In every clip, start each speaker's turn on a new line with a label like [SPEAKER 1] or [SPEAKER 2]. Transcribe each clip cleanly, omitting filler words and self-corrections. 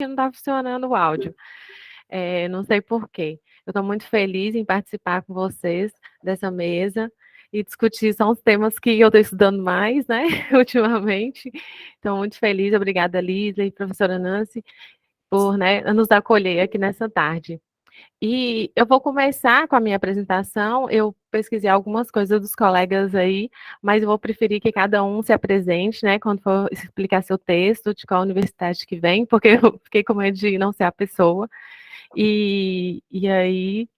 [SPEAKER 1] que não está funcionando o áudio. Não sei por quê. Eu estou muito feliz em participar com vocês dessa mesa e discutir são os temas que eu estou estudando mais, né, ultimamente. Estou muito feliz, obrigada, Lisa e professora Nancy, por, né, nos acolher aqui nessa tarde. E eu vou começar com a minha apresentação. Eu pesquisei algumas coisas dos colegas aí, mas eu vou preferir que cada um se apresente, né, quando for explicar seu texto, de qual universidade que vem, porque eu fiquei com medo de não ser a pessoa. E aí,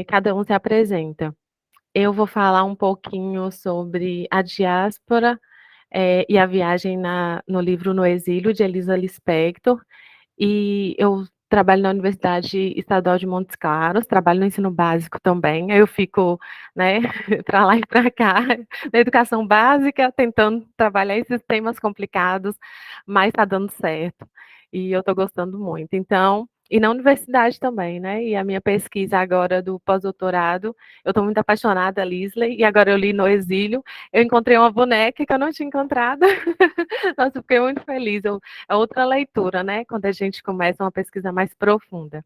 [SPEAKER 1] cada um se apresenta. Eu vou falar um pouquinho sobre a diáspora, e a viagem no livro No Exílio, de Elisa Lispector. E eu trabalho na Universidade Estadual de Montes Claros, trabalho no ensino básico também, aí eu fico, né, para lá e para cá, na educação básica, tentando trabalhar esses temas complicados, mas está dando certo, e eu estou gostando muito. Então, e na universidade também, né, e a minha pesquisa agora do pós-doutorado, eu estou muito apaixonada, Lisley, e agora eu li No Exílio, eu encontrei uma boneca que eu não tinha encontrado, nossa, eu fiquei muito feliz, é outra leitura, né, quando a gente começa uma pesquisa mais profunda.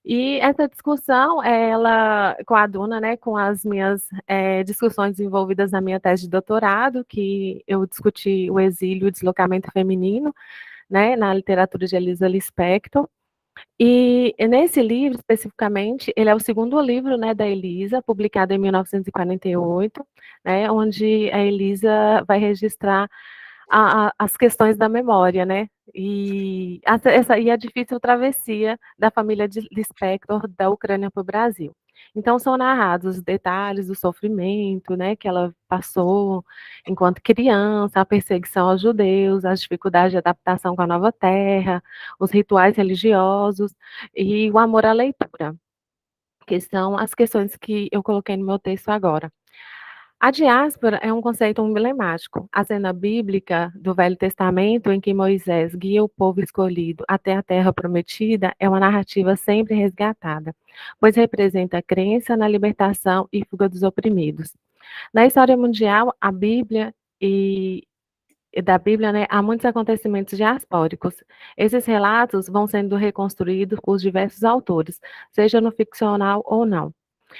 [SPEAKER 1] E essa discussão, ela coaduna, né, com as minhas discussões envolvidas na minha tese de doutorado, que eu discuti o exílio e o deslocamento feminino, né, na literatura de Elisa Lispector. E nesse livro, especificamente, ele é o segundo livro, né, da Elisa, publicado em 1948, né, onde a Elisa vai registrar as questões da memória, né? E a difícil travessia da família de Lispector da Ucrânia para o Brasil. Então são narrados os detalhes do sofrimento, né, que ela passou enquanto criança, a perseguição aos judeus, as dificuldades de adaptação com a nova terra, os rituais religiosos e o amor à leitura, que são as questões que eu coloquei no meu texto agora. A diáspora é um conceito emblemático. A cena bíblica do Velho Testamento, em que Moisés guia o povo escolhido até a terra prometida, é uma narrativa sempre resgatada, pois representa a crença na libertação e fuga dos oprimidos. Na história mundial, a Bíblia e da Bíblia, né, há muitos acontecimentos diaspóricos. Esses relatos vão sendo reconstruídos por diversos autores, seja no ficcional ou não.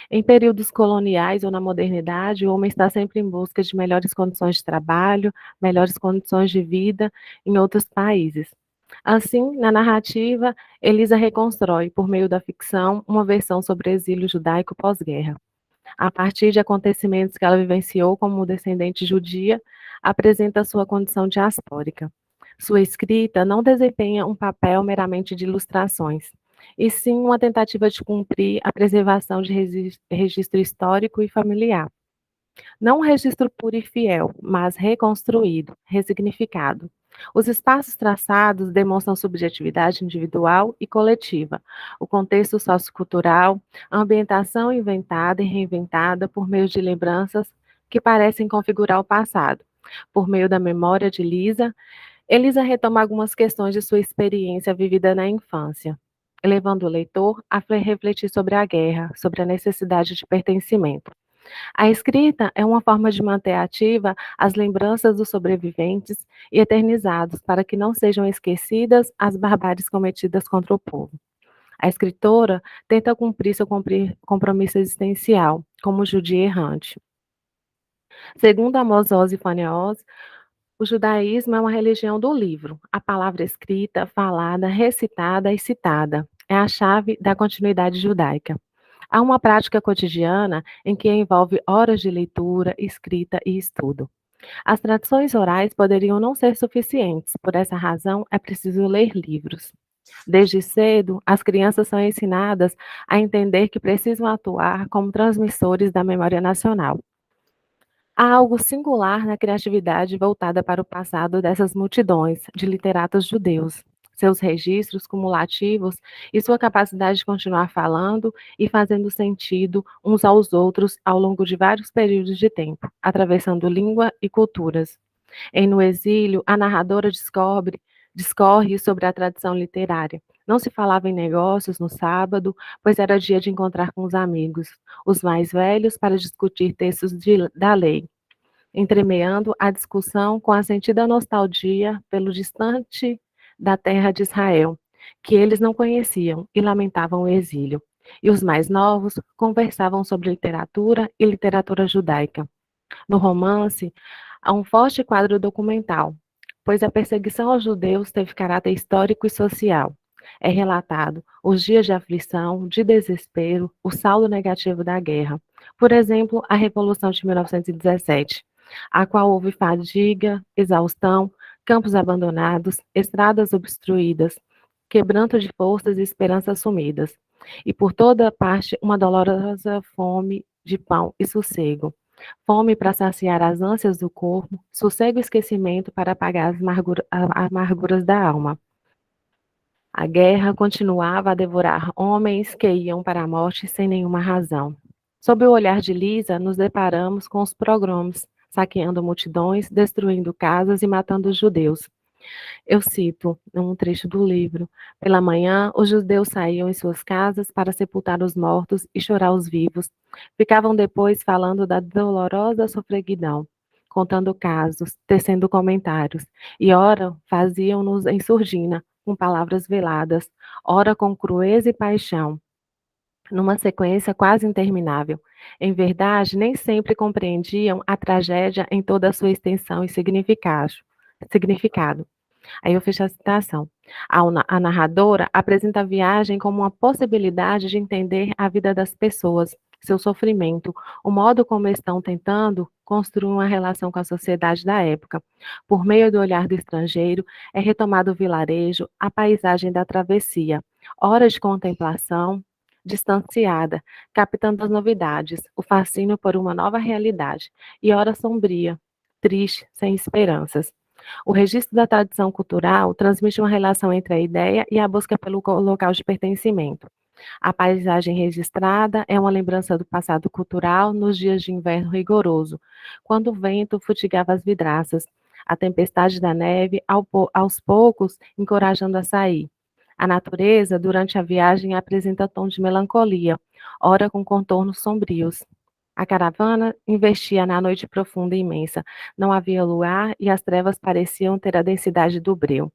[SPEAKER 1] Em períodos coloniais ou na modernidade, o homem está sempre em busca de melhores condições de trabalho, melhores condições de vida em outros países. Assim, na narrativa, Elisa reconstrói, por meio da ficção, uma versão sobre o exílio judaico pós-guerra. A partir de acontecimentos que ela vivenciou como descendente judia, apresenta sua condição diaspórica. Sua escrita não desempenha um papel meramente de ilustrações, e sim uma tentativa de cumprir a preservação de registro histórico e familiar. Não um registro puro e fiel, mas reconstruído, ressignificado. Os espaços traçados demonstram subjetividade individual e coletiva, o contexto sociocultural, a ambientação inventada e reinventada por meio de lembranças que parecem configurar o passado. Por meio da memória de Lisa, Elisa retoma algumas questões de sua experiência vivida na infância, levando o leitor a refletir sobre a guerra, sobre a necessidade de pertencimento. A escrita é uma forma de manter ativa as lembranças dos sobreviventes e eternizados para que não sejam esquecidas as barbáries cometidas contra o povo. A escritora tenta cumprir seu compromisso existencial como judia errante. Segundo Amos Oz e Fanny Oz, o judaísmo é uma religião do livro. A palavra escrita, falada, recitada e citada é a chave da continuidade judaica. Há uma prática cotidiana em que envolve horas de leitura, escrita e estudo. As tradições orais poderiam não ser suficientes, por essa razão é preciso ler livros. Desde cedo, as crianças são ensinadas a entender que precisam atuar como transmissores da memória nacional. Há algo singular na criatividade voltada para o passado dessas multidões de literatos judeus, seus registros cumulativos e sua capacidade de continuar falando e fazendo sentido uns aos outros ao longo de vários períodos de tempo, atravessando língua e culturas. Em No Exílio, a narradora discorre sobre a tradição literária. Não se falava em negócios no sábado, pois era dia de encontrar com os amigos, os mais velhos, para discutir textos da lei, entremeando a discussão com a sentida nostalgia pelo distante da terra de Israel, que eles não conheciam e lamentavam o exílio. E os mais novos conversavam sobre literatura e literatura judaica. No romance, há um forte quadro documental, pois a perseguição aos judeus teve caráter histórico e social. É relatado os dias de aflição, de desespero, o saldo negativo da guerra. Por exemplo, a Revolução de 1917, a qual houve fadiga, exaustão, campos abandonados, estradas obstruídas, quebranto de forças e esperanças sumidas. E por toda parte uma dolorosa fome de pão e sossego. Fome para saciar as ânsias do corpo, sossego e esquecimento para apagar as amarguras da alma. A guerra continuava a devorar homens que iam para a morte sem nenhuma razão. Sob o olhar de Lisa, nos deparamos com os pogroms, saqueando multidões, destruindo casas e matando os judeus. Eu cito um trecho do livro. Pela manhã, os judeus saíam em suas casas para sepultar os mortos e chorar os vivos. Ficavam depois falando da dolorosa sofreguidão, contando casos, tecendo comentários. E ora faziam-nos em surdina, com palavras veladas, ora com crueza e paixão, numa sequência quase interminável. Em verdade, nem sempre compreendiam a tragédia em toda a sua extensão e significado. Aí eu fecho a citação. A narradora apresenta a viagem como uma possibilidade de entender a vida das pessoas, seu sofrimento, o modo como estão tentando construir uma relação com a sociedade da época. Por meio do olhar do estrangeiro, é retomado o vilarejo, a paisagem da travessia, horas de contemplação, distanciada, captando as novidades, o fascínio por uma nova realidade, e hora sombria, triste, sem esperanças. O registro da tradição cultural transmite uma relação entre a ideia e a busca pelo local de pertencimento. A paisagem registrada é uma lembrança do passado cultural nos dias de inverno rigoroso, quando o vento futigava as vidraças, a tempestade da neve aos poucos encorajando a sair. A natureza, durante a viagem, apresenta tom de melancolia, ora com contornos sombrios. A caravana investia na noite profunda e imensa. Não havia luar e as trevas pareciam ter a densidade do breu.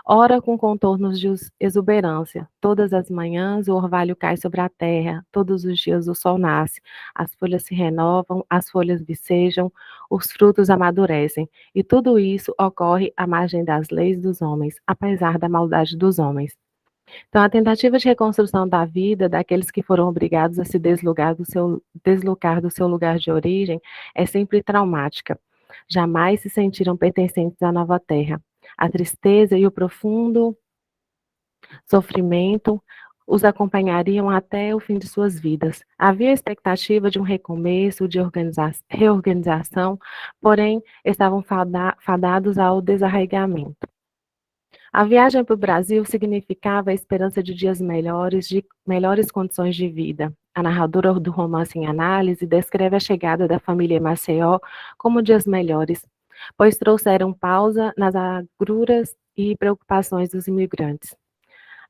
[SPEAKER 1] Ora com contornos de exuberância. Todas as manhãs o orvalho cai sobre a terra, todos os dias o sol nasce, as folhas se renovam, as folhas vicejam, os frutos amadurecem. E tudo isso ocorre à margem das leis dos homens, apesar da maldade dos homens. Então, a tentativa de reconstrução da vida daqueles que foram obrigados a se deslocar do seu lugar de origem é sempre traumática. Jamais se sentiram pertencentes à nova terra. A tristeza e o profundo sofrimento os acompanhariam até o fim de suas vidas. Havia a expectativa de um recomeço, de reorganização, porém estavam fadados ao desarraigamento. A viagem para o Brasil significava a esperança de dias melhores, de melhores condições de vida. A narradora do romance em análise descreve a chegada da família em Maceió como dias melhores, pois trouxeram pausa nas agruras e preocupações dos imigrantes.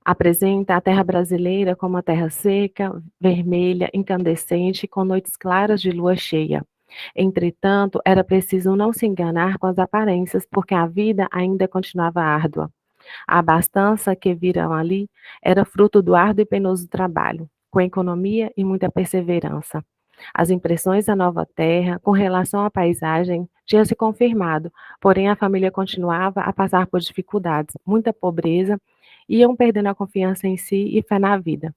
[SPEAKER 1] Apresenta a terra brasileira como uma terra seca, vermelha, incandescente, com noites claras de lua cheia. Entretanto, era preciso não se enganar com as aparências, porque a vida ainda continuava árdua. A abastança que viram ali era fruto do árduo e penoso trabalho, com economia e muita perseverança. As impressões da nova terra, com relação à paisagem, tinham se confirmado, porém a família continuava a passar por dificuldades, muita pobreza, iam perdendo a confiança em si e fé na vida.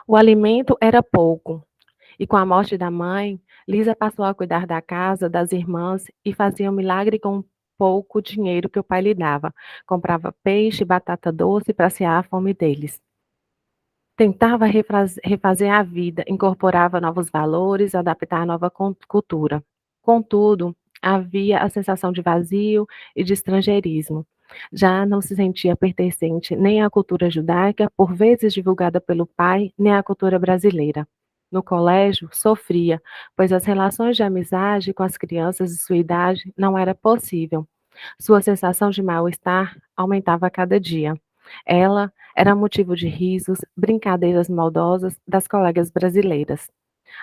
[SPEAKER 1] O alimento era pouco, e com a morte da mãe, Lisa passou a cuidar da casa, das irmãs e fazia um milagre com pouco dinheiro que o pai lhe dava. Comprava peixe e batata doce para saciar a fome deles. Tentava refazer a vida, incorporava novos valores, adaptar a nova cultura. Contudo, havia a sensação de vazio e de estrangeirismo. Já não se sentia pertencente nem à cultura judaica, por vezes divulgada pelo pai, nem à cultura brasileira. No colégio, sofria, pois as relações de amizade com as crianças de sua idade não era possível. Sua sensação de mal-estar aumentava a cada dia. Ela era motivo de risos, brincadeiras maldosas das colegas brasileiras.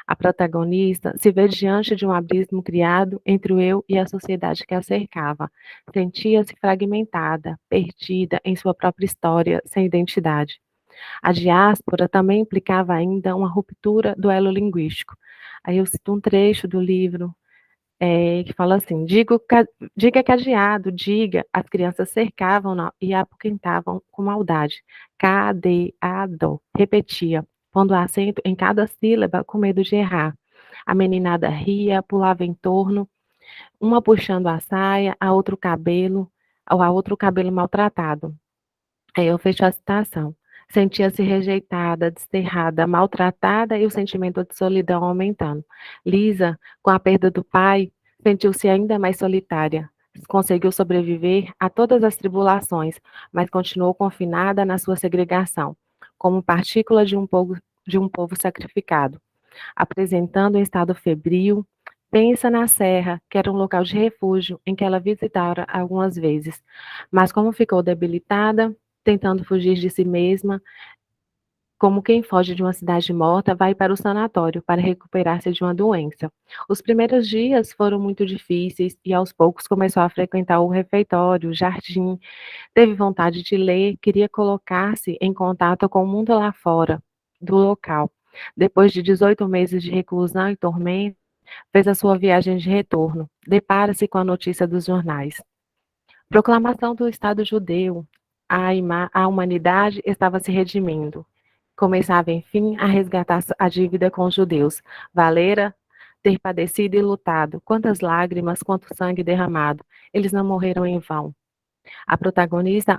[SPEAKER 1] A protagonista se vê diante de um abismo criado entre o eu e a sociedade que a cercava. Sentia-se fragmentada, perdida em sua própria história, sem identidade. A diáspora também implicava ainda uma ruptura do elo linguístico. Aí eu cito um trecho do livro que fala assim: diga cadeado, diga. As crianças cercavam-na e a apoquentavam com maldade. Cadeado, repetia, pondo acento em cada sílaba com medo de errar. A meninada ria, pulava em torno, uma puxando a saia, a outro cabelo maltratado. Aí eu fecho a citação. Sentia-se rejeitada, desterrada, maltratada e o sentimento de solidão aumentando. Lisa, com a perda do pai, sentiu-se ainda mais solitária. Conseguiu sobreviver a todas as tribulações, mas continuou confinada na sua segregação, como partícula de um povo sacrificado. Apresentando um estado febril, pensa na serra, que era um local de refúgio em que ela visitara algumas vezes, mas como ficou debilitada, tentando fugir de si mesma, como quem foge de uma cidade morta, vai para o sanatório para recuperar-se de uma doença. Os primeiros dias foram muito difíceis e aos poucos começou a frequentar o refeitório, o jardim, teve vontade de ler, queria colocar-se em contato com o mundo lá fora do local. Depois de 18 meses de reclusão e tormento, fez a sua viagem de retorno. Depara-se com a notícia dos jornais. Proclamação do Estado judeu. A humanidade estava se redimindo. Começava, enfim, a resgatar a dívida com os judeus. Valera ter padecido e lutado. Quantas lágrimas, quanto sangue derramado. Eles não morreram em vão. A protagonista,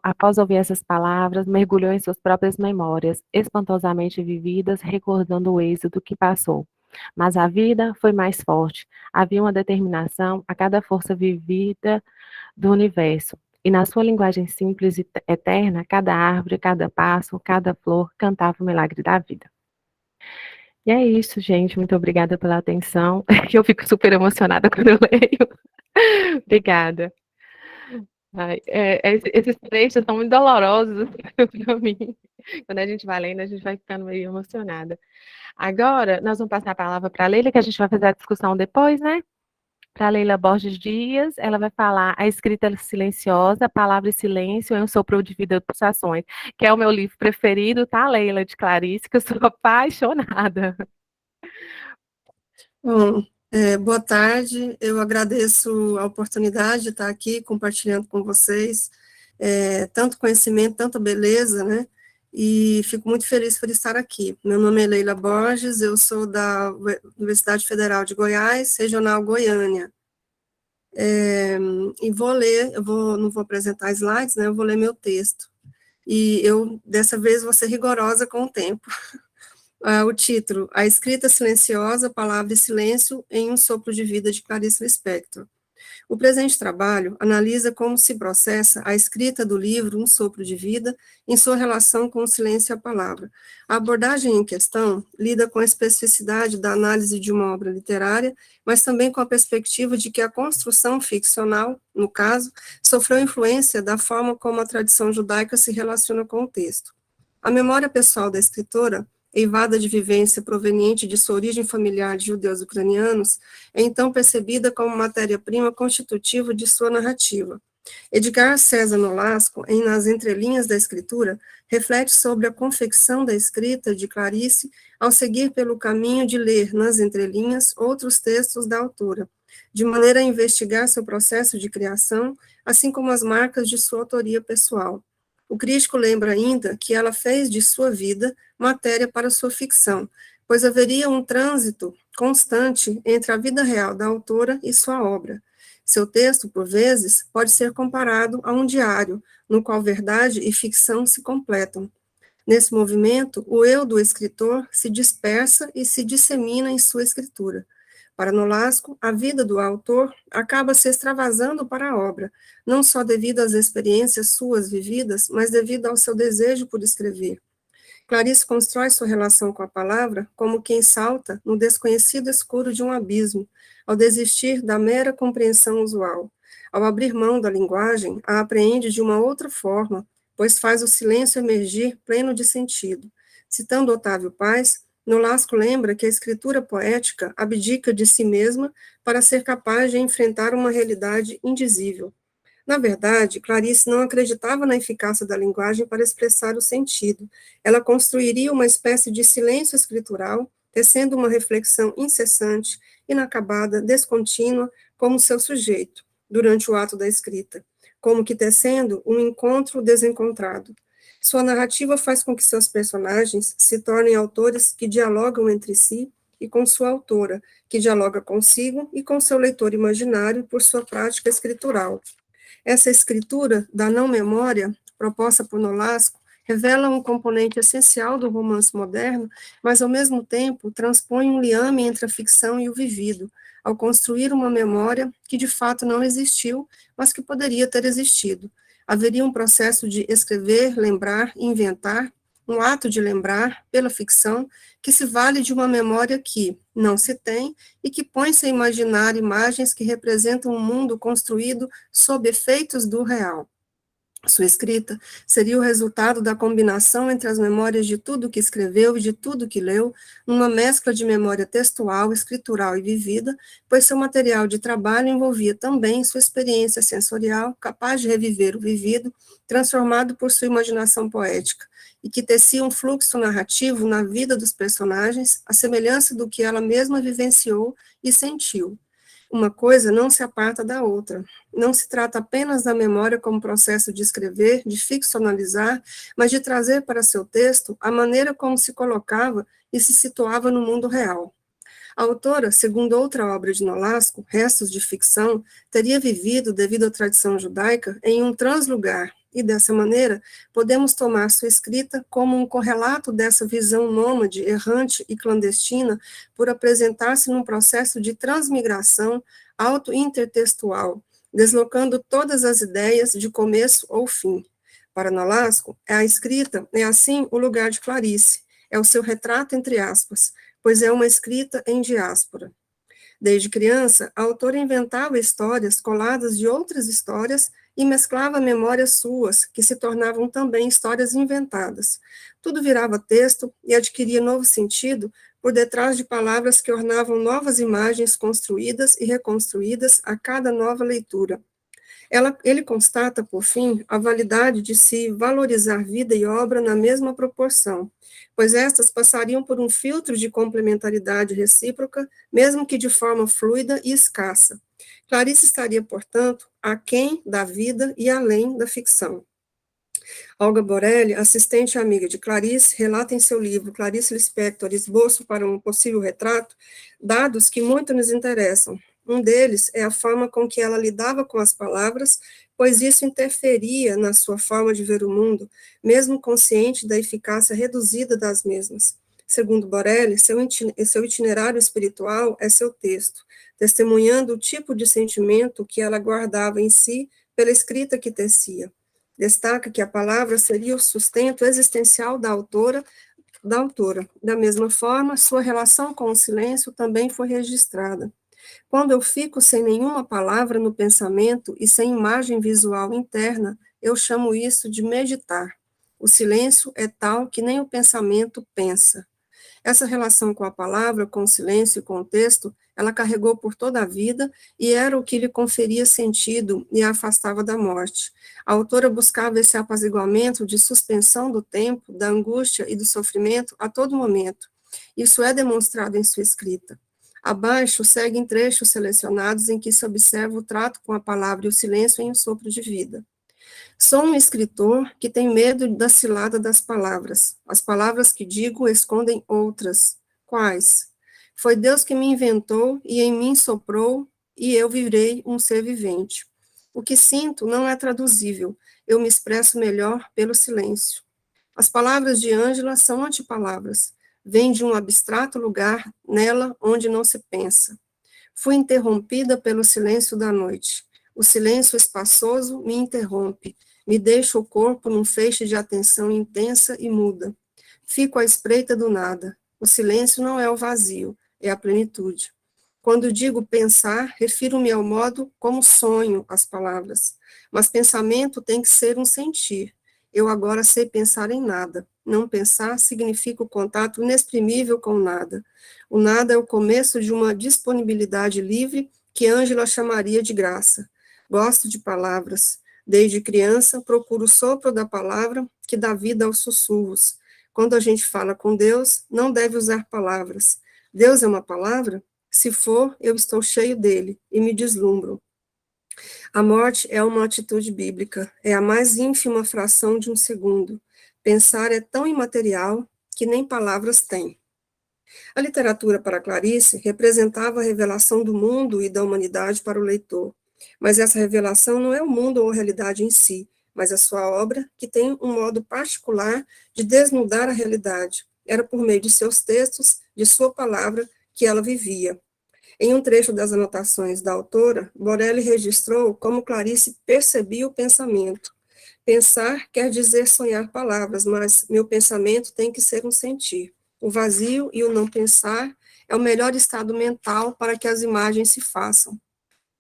[SPEAKER 1] após ouvir essas palavras, mergulhou em suas próprias memórias, espantosamente vividas, recordando o êxito que passou. Mas a vida foi mais forte. Havia uma determinação a cada força vivida do universo. E na sua linguagem simples e eterna, cada árvore, cada passo, cada flor cantava o milagre da vida. E é isso, gente. Muito obrigada pela atenção. Eu fico super emocionada quando eu leio. Obrigada. Ai, esses trechos são muito dolorosos para mim. Quando a gente vai lendo, a gente vai ficando meio emocionada. Agora, nós vamos passar a palavra para a Leila, que a gente vai fazer a discussão depois, né? Para a Leila Borges Dias, ela vai falar A Escrita Silenciosa, Palavra e Silêncio em um Sopro de Vida e Pulsações, que é o meu livro preferido, tá, Leila, de Clarice, que eu sou apaixonada.
[SPEAKER 2] Bom, boa tarde, eu agradeço a oportunidade de estar aqui compartilhando com vocês tanto conhecimento, tanta beleza, né? E fico muito feliz por estar aqui. Meu nome é Leila Borges, eu sou da Universidade Federal de Goiás, Regional Goiânia. E vou ler, não vou apresentar slides, né? Eu vou ler meu texto. E eu, dessa vez, vou ser rigorosa com o tempo. O título, A Escrita Silenciosa, Palavra e Silêncio em um Sopro de Vida, de Clarice Lispector. O presente trabalho analisa como se processa a escrita do livro Um Sopro de Vida em sua relação com o silêncio e a palavra. A abordagem em questão lida com a especificidade da análise de uma obra literária, mas também com a perspectiva de que a construção ficcional, no caso, sofreu influência da forma como a tradição judaica se relaciona com o texto. A memória pessoal da escritora, eivada de vivência proveniente de sua origem familiar de judeus ucranianos, é então percebida como matéria-prima constitutiva de sua narrativa. Edgar César Nolasco, em Nas Entrelinhas da Escritura, reflete sobre a confecção da escrita de Clarice ao seguir pelo caminho de ler, nas entrelinhas, outros textos da autora, de maneira a investigar seu processo de criação, assim como as marcas de sua autoria pessoal. O crítico lembra ainda que ela fez de sua vida matéria para sua ficção, pois haveria um trânsito constante entre a vida real da autora e sua obra. Seu texto, por vezes, pode ser comparado a um diário, no qual verdade e ficção se completam. Nesse movimento, o eu do escritor se dispersa e se dissemina em sua escritura. Para Nolasco, a vida do autor acaba se extravasando para a obra, não só devido às experiências suas vividas, mas devido ao seu desejo por escrever. Clarice constrói sua relação com a palavra como quem salta no desconhecido escuro de um abismo, ao desistir da mera compreensão usual. Ao abrir mão da linguagem, a apreende de uma outra forma, pois faz o silêncio emergir pleno de sentido. Citando Otávio Paz, Nolasco lembra que a escritura poética abdica de si mesma para ser capaz de enfrentar uma realidade indizível. Na verdade, Clarice não acreditava na eficácia da linguagem para expressar o sentido. Ela construiria uma espécie de silêncio escritural, tecendo uma reflexão incessante, inacabada, descontínua, como seu sujeito, durante o ato da escrita, como que tecendo um encontro desencontrado. Sua narrativa faz com que seus personagens se tornem autores que dialogam entre si e com sua autora, que dialoga consigo e com seu leitor imaginário por sua prática escritural. Essa escritura da não-memória, proposta por Nolasco, revela um componente essencial do romance moderno, mas, ao mesmo tempo, transpõe um liame entre a ficção e o vivido, ao construir uma memória que, de fato, não existiu, mas que poderia ter existido. Haveria um processo de escrever, lembrar, inventar, um ato de lembrar, pela ficção, que se vale de uma memória que não se tem e que põe-se a imaginar imagens que representam um mundo construído sob efeitos do real. Sua escrita seria o resultado da combinação entre as memórias de tudo que escreveu e de tudo que leu, numa mescla de memória textual, escritural e vivida, pois seu material de trabalho envolvia também sua experiência sensorial, capaz de reviver o vivido, transformado por sua imaginação poética, e que tecia um fluxo narrativo na vida dos personagens, à semelhança do que ela mesma vivenciou e sentiu. Uma coisa não se aparta da outra. Não se trata apenas da memória como processo de escrever, de ficcionalizar, mas de trazer para seu texto a maneira como se colocava e se situava no mundo real. A autora, segundo outra obra de Nolasco, Restos de Ficção, teria vivido, devido à tradição judaica, em um translugar, e dessa maneira podemos tomar sua escrita como um correlato dessa visão nômade, errante e clandestina, por apresentar-se num processo de transmigração auto-intertextual, deslocando todas as ideias de começo ou fim. Para Nolasco, a escrita é assim o lugar de Clarice, é o seu retrato entre aspas, pois é uma escrita em diáspora. Desde criança, a autora inventava histórias coladas de outras histórias e mesclava memórias suas, que se tornavam também histórias inventadas. Tudo virava texto e adquiria novo sentido por detrás de palavras que ornavam novas imagens construídas e reconstruídas a cada nova leitura. Ele constata, por fim, a validade de se valorizar vida e obra na mesma proporção, pois estas passariam por um filtro de complementaridade recíproca, mesmo que de forma fluida e escassa. Clarice estaria, portanto, aquém da vida e além da ficção. Olga Borelli, assistente e amiga de Clarice, relata em seu livro Clarice Lispector, Esboço para um Possível Retrato, dados que muito nos interessam. Um deles é a forma com que ela lidava com as palavras, pois isso interferia na sua forma de ver o mundo, mesmo consciente da eficácia reduzida das mesmas. Segundo Borelli, seu itinerário espiritual é seu texto, testemunhando o tipo de sentimento que ela guardava em si pela escrita que tecia. Destaca que a palavra seria o sustento existencial da autora. Da mesma forma, sua relação com o silêncio também foi registrada. Quando eu fico sem nenhuma palavra no pensamento e sem imagem visual interna, eu chamo isso de meditar. O silêncio é tal que nem o pensamento pensa. Essa relação com a palavra, com o silêncio e com o texto, ela carregou por toda a vida e era o que lhe conferia sentido e a afastava da morte. A autora buscava esse apaziguamento de suspensão do tempo, da angústia e do sofrimento a todo momento. Isso é demonstrado em sua escrita. Abaixo seguem trechos selecionados em que se observa o trato com a palavra e o silêncio em um sopro de vida. Sou um escritor que tem medo da cilada das palavras. As palavras que digo escondem outras. Quais? Foi Deus que me inventou e em mim soprou, e eu virei um ser vivente. O que sinto não é traduzível, eu me expresso melhor pelo silêncio. As palavras de Ângela são antipalavras, vêm de um abstrato lugar nela onde não se pensa. Fui interrompida pelo silêncio da noite. O silêncio espaçoso me interrompe, me deixa o corpo num feixe de atenção intensa e muda. Fico à espreita do nada. O silêncio não é o vazio, é a plenitude. Quando digo pensar, refiro-me ao modo como sonho as palavras. Mas pensamento tem que ser um sentir. Eu agora sei pensar em nada. Não pensar significa o contato inexprimível com o nada. O nada é o começo de uma disponibilidade livre que Ângela chamaria de graça. Gosto de palavras. Desde criança, procuro o sopro da palavra que dá vida aos sussurros. Quando a gente fala com Deus, não deve usar palavras. Deus é uma palavra? Se for, eu estou cheio dele e me deslumbro. A morte é uma atitude bíblica, é a mais ínfima fração de um segundo. Pensar é tão imaterial que nem palavras tem. A literatura para Clarice representava a revelação do mundo e da humanidade para o leitor. Mas essa revelação não é o mundo ou a realidade em si, mas a sua obra, que tem um modo particular de desnudar a realidade. Era por meio de seus textos, de sua palavra, que ela vivia. Em um trecho das anotações da autora, Borelli registrou como Clarice percebia o pensamento. Pensar quer dizer sonhar palavras, mas meu pensamento tem que ser um sentir. O vazio e o não pensar é o melhor estado mental para que as imagens se façam.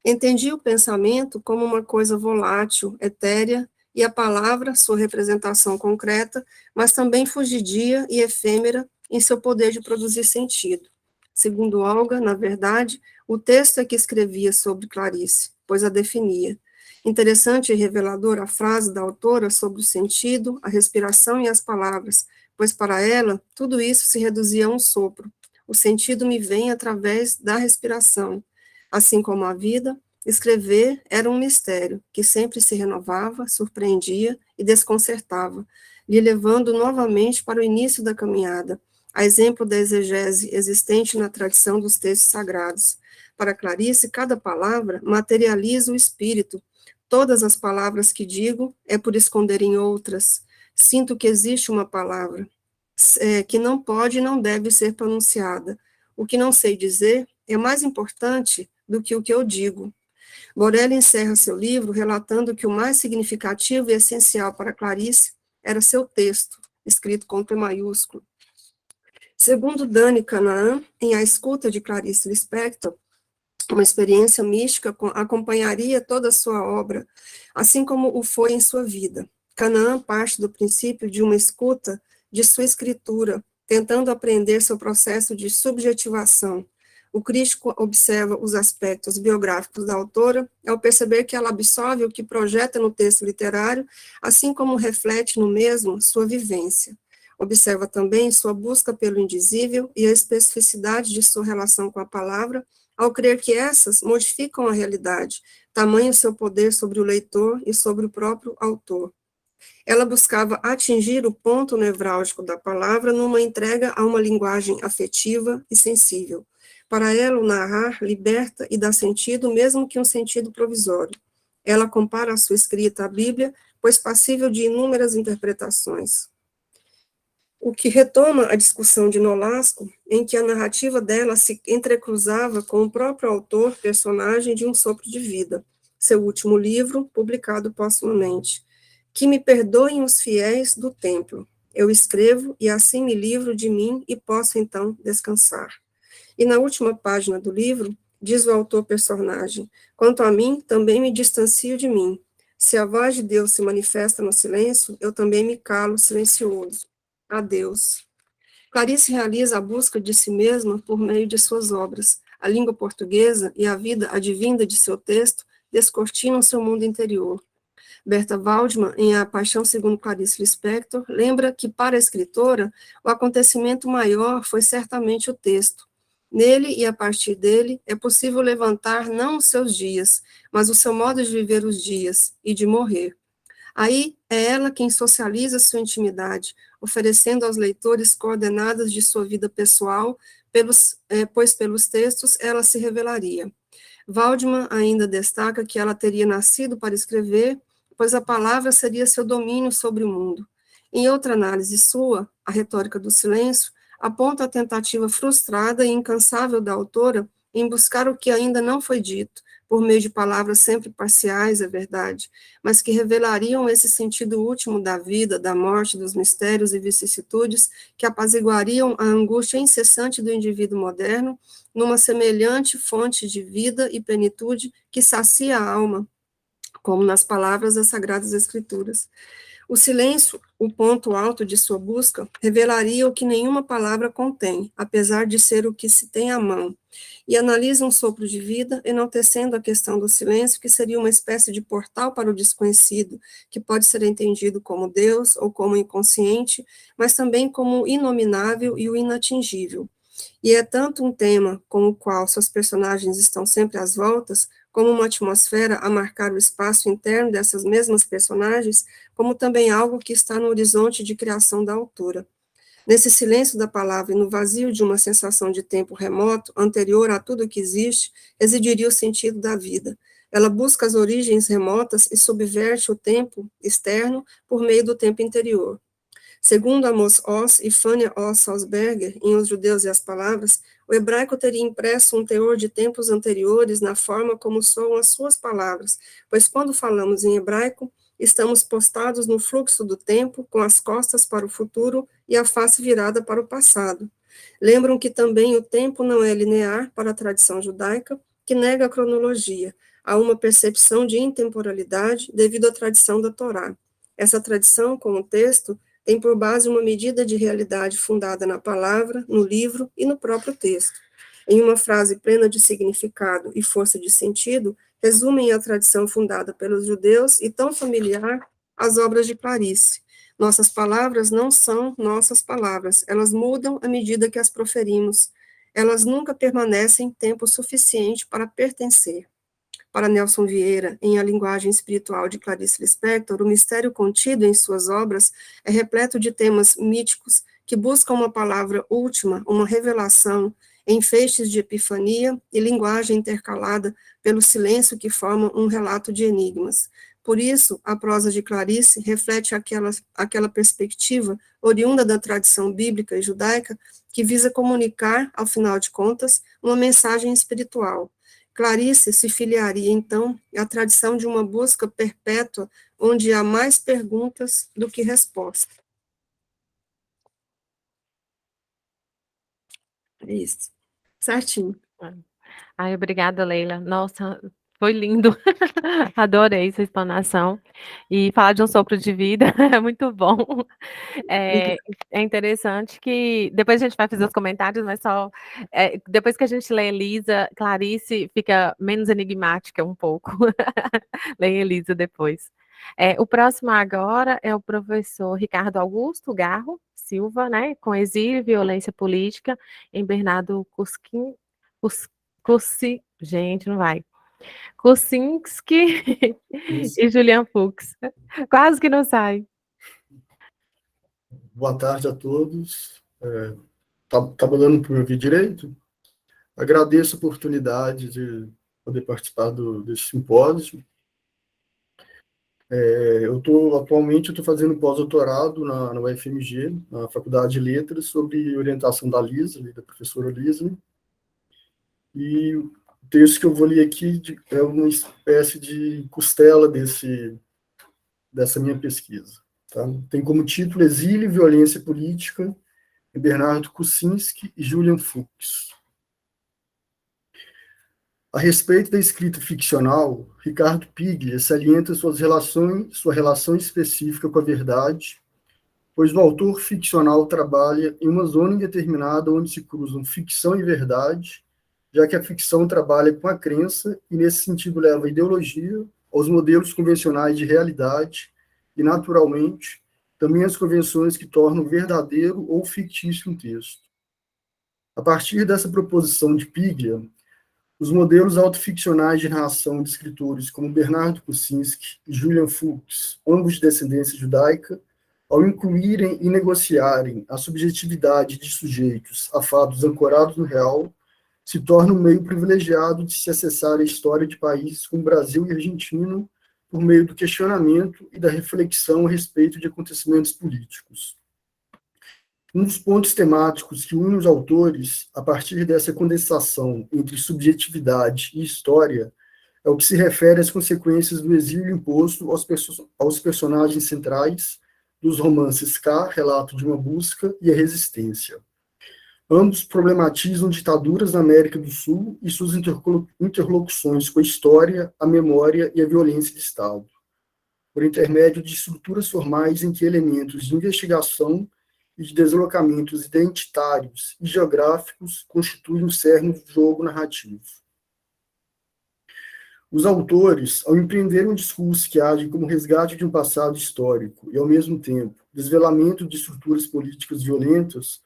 [SPEAKER 2] Entendi o pensamento como uma coisa volátil, etérea, e a palavra, sua representação concreta, mas também fugidia e efêmera em seu poder de produzir sentido. Segundo Olga, na verdade, o texto é que escrevia sobre Clarice, pois a definia. Interessante e reveladora a frase da autora sobre o sentido, a respiração e as palavras, pois para ela tudo isso se reduzia a um sopro. O sentido me vem através da respiração. Assim como a vida, escrever era um mistério que sempre se renovava, surpreendia e desconcertava, lhe levando novamente para o início da caminhada, a exemplo da exegese existente na tradição dos textos sagrados. Para Clarice, cada palavra materializa o espírito. Todas as palavras que digo é por esconder em outras. Sinto que existe uma palavra que não pode e não deve ser pronunciada. O que não sei dizer é mais importante do que o que eu digo. Borelli encerra seu livro relatando que o mais significativo e essencial para Clarice era seu texto, escrito com P maiúsculo. Segundo Dani Canaan, em A Escuta de Clarice Lispector, uma experiência mística acompanharia toda a sua obra, assim como o foi em sua vida. Canaan parte do princípio de uma escuta de sua escritura, tentando aprender seu processo de subjetivação. O crítico observa os aspectos biográficos da autora ao perceber que ela absorve o que projeta no texto literário, assim como reflete no mesmo sua vivência. Observa também sua busca pelo indizível e a especificidade de sua relação com a palavra, ao crer que essas modificam a realidade, tamanho seu poder sobre o leitor e sobre o próprio autor. Ela buscava atingir o ponto nevrálgico da palavra numa entrega a uma linguagem afetiva e sensível. Para ela, o narrar liberta e dá sentido, mesmo que um sentido provisório. Ela compara a sua escrita à Bíblia, pois passível de inúmeras interpretações. O que retoma a discussão de Nolasco, em que a narrativa dela se entrecruzava com o próprio autor, personagem de Um Sopro de Vida, seu último livro, publicado póstumamente. Que me perdoem os fiéis do templo. Eu escrevo e assim me livro de mim e posso então descansar. E na última página do livro, diz o autor personagem, quanto a mim, também me distancio de mim. Se a voz de Deus se manifesta no silêncio, eu também me calo silencioso. Adeus. Clarice realiza a busca de si mesma por meio de suas obras. A língua portuguesa e a vida advinda de seu texto descortinam seu mundo interior. Berta Waldman, em A Paixão segundo Clarice Lispector, lembra que, para a escritora, o acontecimento maior foi certamente o texto. Nele e a partir dele, é possível levantar não os seus dias, mas o seu modo de viver os dias e de morrer. Aí é ela quem socializa sua intimidade, oferecendo aos leitores coordenadas de sua vida pessoal, pois pelos textos ela se revelaria. Waldman ainda destaca que ela teria nascido para escrever, pois a palavra seria seu domínio sobre o mundo. Em outra análise sua, A Retórica do Silêncio, aponta a tentativa frustrada e incansável da autora em buscar o que ainda não foi dito, por meio de palavras sempre parciais, é verdade, mas que revelariam esse sentido último da vida, da morte, dos mistérios e vicissitudes que apaziguariam a angústia incessante do indivíduo moderno numa semelhante fonte de vida e plenitude que sacia a alma, como nas palavras das Sagradas Escrituras. O silêncio o ponto alto de sua busca, revelaria o que nenhuma palavra contém, apesar de ser o que se tem à mão, e analisa um sopro de vida, enaltecendo a questão do silêncio, que seria uma espécie de portal para o desconhecido, que pode ser entendido como Deus ou como inconsciente, mas também como o inominável e o inatingível. E é tanto um tema com o qual seus personagens estão sempre às voltas, como uma atmosfera a marcar o espaço interno dessas mesmas personagens, como também algo que está no horizonte de criação da autora. Nesse silêncio da palavra e no vazio de uma sensação de tempo remoto, anterior a tudo que existe, residiria o sentido da vida. Ela busca as origens remotas e subverte o tempo externo por meio do tempo interior. Segundo Amos Oz e Fania Oz Salzberger, em Os Judeus e as Palavras, o hebraico teria impresso um teor de tempos anteriores na forma como soam as suas palavras, pois quando falamos em hebraico, estamos postados no fluxo do tempo, com as costas para o futuro e a face virada para o passado. Lembram que também o tempo não é linear para a tradição judaica, que nega a cronologia, há uma percepção de intemporalidade devido à tradição da Torá. Essa tradição, como texto, tem por base uma medida de realidade fundada na palavra, no livro e no próprio texto. Em uma frase plena de significado e força de sentido, resumem a tradição fundada pelos judeus e tão familiar às obras de Clarice. Nossas palavras não são nossas palavras, elas mudam à medida que as proferimos. Elas nunca permanecem tempo suficiente para pertencer. Para Nelson Vieira, em A Linguagem Espiritual de Clarice Lispector, o mistério contido em suas obras é repleto de temas míticos que buscam uma palavra última, uma revelação, em feixes de epifania e linguagem intercalada pelo silêncio que forma um relato de enigmas. Por isso, a prosa de Clarice reflete aquela perspectiva oriunda da tradição bíblica e judaica que visa comunicar, ao final de contas, uma mensagem espiritual. Clarice se filiaria, então, à tradição de uma busca perpétua, onde há mais perguntas do que respostas. É isso. Certinho.
[SPEAKER 1] Ai, obrigada, Leila. Nossa, foi lindo. Adorei sua explanação. E falar de um sopro de vida é muito bom. É interessante que depois a gente vai fazer os comentários, mas só depois que a gente lê Elisa, Clarice fica menos enigmática um pouco. Leia Elisa depois. O próximo agora é o professor Ricardo Augusto Garro Silva, né, com exílio e violência política em Bernardo Cusquim, gente, não vai. Kuczynski e Julian Fuchs. Quase que não sai.
[SPEAKER 3] Boa tarde a todos. Tá dando para ouvir direito? Agradeço a oportunidade de poder participar desse simpósio. Atualmente eu estou fazendo pós-doutorado na UFMG, na Faculdade de Letras, sobre orientação da Lisa, da professora Lisa. E o texto que eu vou ler aqui é uma espécie de costela dessa minha pesquisa. Tá? Tem como título Exílio e Violência Política, de Bernardo Kuczynski e Julian Fuchs. A respeito da escrita ficcional, Ricardo Piglia salienta sua relação específica com a verdade, pois o autor ficcional trabalha em uma zona indeterminada onde se cruzam ficção e verdade, já que a ficção trabalha com a crença e, nesse sentido, leva a ideologia aos modelos convencionais de realidade e, naturalmente, também as convenções que tornam verdadeiro ou fictício um texto. A partir dessa proposição de Piglia, os modelos autoficcionais de narração de escritores como Bernardo Kuczynski e Julian Fuchs, ambos de descendência judaica, ao incluírem e negociarem a subjetividade de sujeitos a fatos ancorados no real, se torna um meio privilegiado de se acessar a história de países como Brasil e Argentina por meio do questionamento e da reflexão a respeito de acontecimentos políticos. Um dos pontos temáticos que une os autores, a partir dessa condensação entre subjetividade e história, é o que se refere às consequências do exílio imposto aos personagens centrais dos romances K, Relato de uma Busca, e A Resistência. Ambos problematizam ditaduras na América do Sul e suas interlocuções com a história, a memória e a violência de Estado. por intermédio de estruturas formais em que elementos de investigação e de deslocamentos identitários e geográficos constituem o cerne do jogo narrativo. Os autores, ao empreender um discurso que age como resgate de um passado histórico e, ao mesmo tempo, desvelamento de estruturas políticas violentas,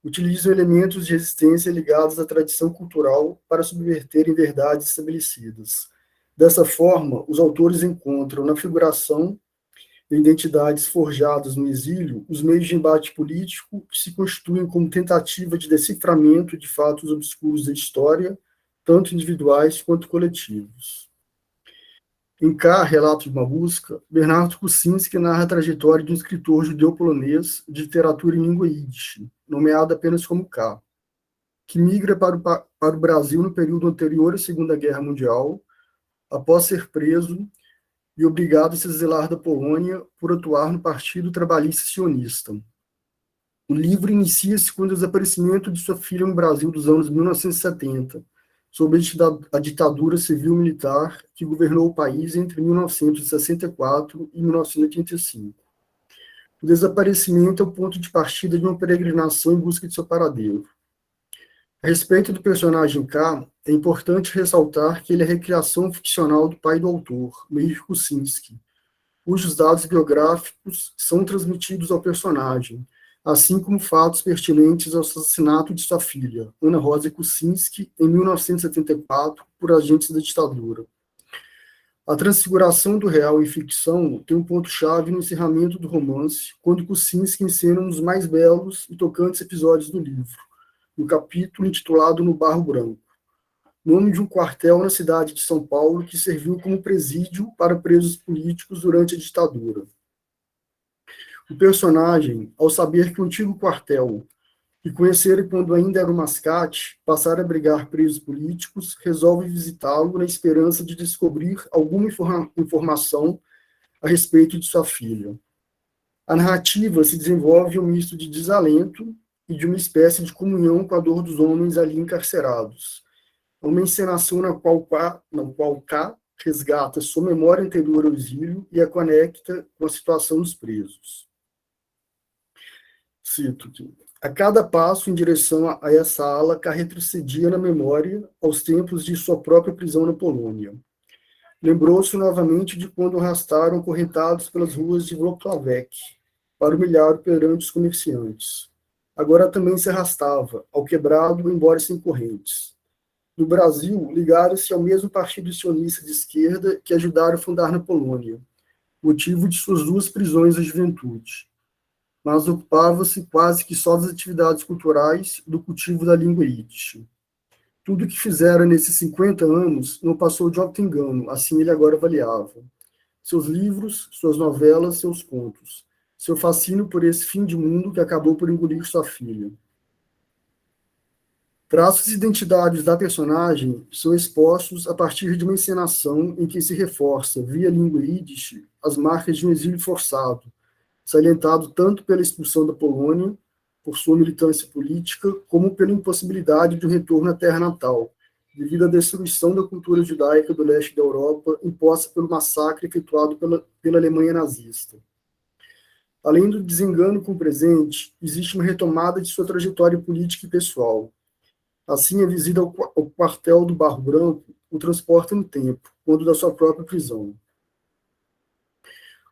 [SPEAKER 3] utilizam elementos de resistência ligados à tradição cultural para subverterem verdades estabelecidas. Dessa forma, os autores encontram na figuração de identidades forjadas no exílio os meios de embate político que se constituem como tentativa de deciframento de fatos obscuros da história, tanto individuais quanto coletivos. Em K, Relato de uma Busca, Bernardo Kucinski narra a trajetória de um escritor judeu-polonês de literatura em língua Yiddish, nomeado apenas como K, que migra para o Brasil no período anterior à Segunda Guerra Mundial, após ser preso e obrigado a se exilar da Polônia por atuar no Partido Trabalhista Sionista. O livro inicia-se com o desaparecimento de sua filha no Brasil dos anos 1970, sob a ditadura civil-militar que governou o país entre 1964 e 1985. O desaparecimento é o ponto de partida de uma peregrinação em busca de seu paradeiro. A respeito do personagem K, é importante ressaltar que ele é a recriação ficcional do pai do autor, Meir Kucinski, cujos dados biográficos são transmitidos ao personagem, assim como fatos pertinentes ao assassinato de sua filha, Ana Rosa Kucinski, em 1974, por agentes da ditadura. A transfiguração do real em ficção tem um ponto-chave no encerramento do romance, quando Kucinski encena um dos mais belos e tocantes episódios do livro, no capítulo intitulado No Barro Branco, nome de um quartel na cidade de São Paulo que serviu como presídio para presos políticos durante a ditadura. O personagem, ao saber que o antigo quartel, que conhecera quando ainda era um mascate, passara a abrigar presos políticos, resolve visitá-lo na esperança de descobrir alguma informação a respeito de sua filha. A narrativa se desenvolve um misto de desalento e de uma espécie de comunhão com a dor dos homens ali encarcerados. É uma encenação na qual K resgata sua memória anterior ao exílio e a conecta com a situação dos presos. Cito aqui. A cada passo em direção a essa ala, K retrocedia na memória aos tempos de sua própria prisão na Polônia. Lembrou-se novamente de quando arrastaram correntados pelas ruas de Wrocławek para humilhar perante os comerciantes. Agora também se arrastava, ao quebrado, embora sem correntes. No Brasil, ligaram-se ao mesmo partido sionista de esquerda que ajudaram a fundar na Polônia, motivo de suas duas prisões da juventude. Mas ocupava-se quase que só das atividades culturais do cultivo da língua Yiddish. Tudo o que fizera nesses 50 anos não passou de auto-engano, assim ele agora avaliava. Seus livros, suas novelas, seus contos. Seu fascínio por esse fim de mundo que acabou por engolir sua filha. Traços identitários da personagem são expostos a partir de uma encenação em que se reforça, via língua Yiddish, as marcas de um exílio forçado, salientado tanto pela expulsão da Polônia, por sua militância política, como pela impossibilidade de um retorno à terra natal, devido à destruição da cultura judaica do leste da Europa, imposta pelo massacre efetuado pela Alemanha nazista. Além do desengano com o presente, existe uma retomada de sua trajetória política e pessoal. Assim, a visita ao quartel do Barro Branco o transporta no tempo, quando da sua própria prisão.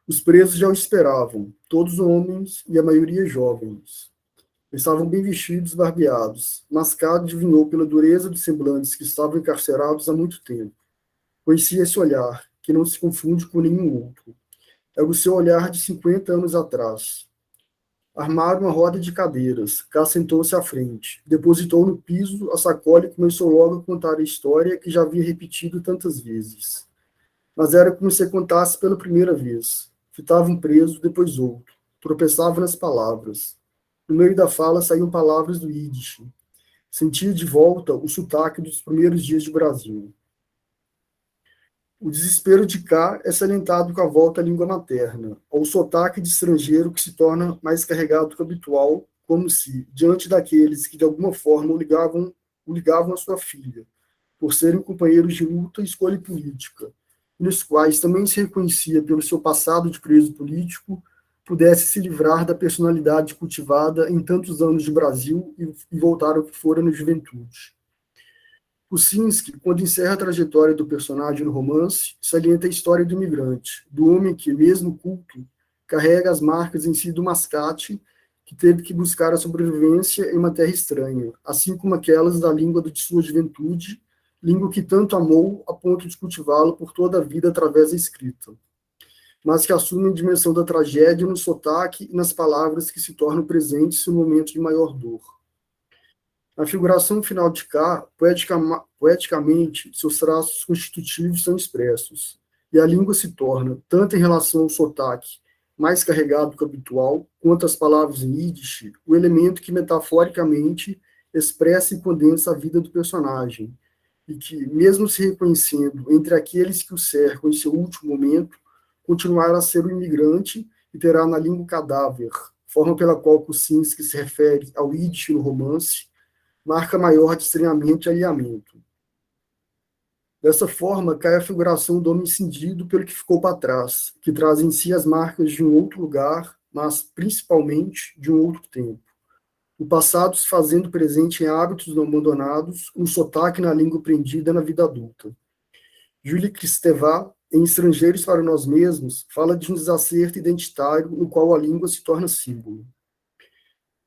[SPEAKER 3] Os presos já o esperavam, todos homens e a maioria jovens. Estavam bem vestidos e barbeados, mas K adivinhou pela dureza dos semblantes que estavam encarcerados há muito tempo. Conhecia esse olhar, que não se confunde com nenhum outro. Era o seu olhar de 50 anos atrás. Armaram uma roda de cadeiras. K sentou-se à frente, depositou no piso a sacola e começou logo a contar a história que já havia repetido tantas vezes. Mas era como se contasse pela primeira vez. Fitava um preso, depois outro. Tropeçava nas palavras. No meio da fala saíam palavras do Yiddish. Sentia de volta o sotaque dos primeiros dias de Brasil. O desespero de K é salientado com a volta à língua materna, ao sotaque de estrangeiro que se torna mais carregado que o habitual, como se, diante daqueles que de alguma forma o ligavam à sua filha, por serem companheiros de luta e escolha política, nos quais também se reconhecia pelo seu passado de preso político, pudesse se livrar da personalidade cultivada em tantos anos de Brasil e voltar ao que fora na juventude. Kuczynski, quando encerra a trajetória do personagem no romance, salienta a história do imigrante, do homem que, mesmo culto, carrega as marcas em si do mascate, que teve que buscar a sobrevivência em uma terra estranha, assim como aquelas da língua de sua juventude, língua que tanto amou a ponto de cultivá-la por toda a vida através da escrita, mas que assume a dimensão da tragédia no sotaque e nas palavras que se tornam presentes no momento de maior dor. Na figuração final de K, poeticamente, seus traços constitutivos são expressos, e a língua se torna, tanto em relação ao sotaque, mais carregado que o habitual, quanto às palavras em Yiddish, o elemento que metaforicamente expressa e condensa a vida do personagem, e que, mesmo se reconhecendo entre aqueles que o cercam em seu último momento, continuará a ser o imigrante e terá na língua cadáver, forma pela qual Kuczynski se refere ao Yiddish no romance, marca maior de estranhamento e alinhamento. Dessa forma, cai a figuração do homem cindido pelo que ficou para trás, que traz em si as marcas de um outro lugar, mas, principalmente, de um outro tempo. O passado se fazendo presente em hábitos não abandonados, um sotaque na língua prendida na vida adulta. Julie Kristeva, em Estrangeiros para Nós Mesmos, fala de um desacerto identitário no qual a língua se torna símbolo.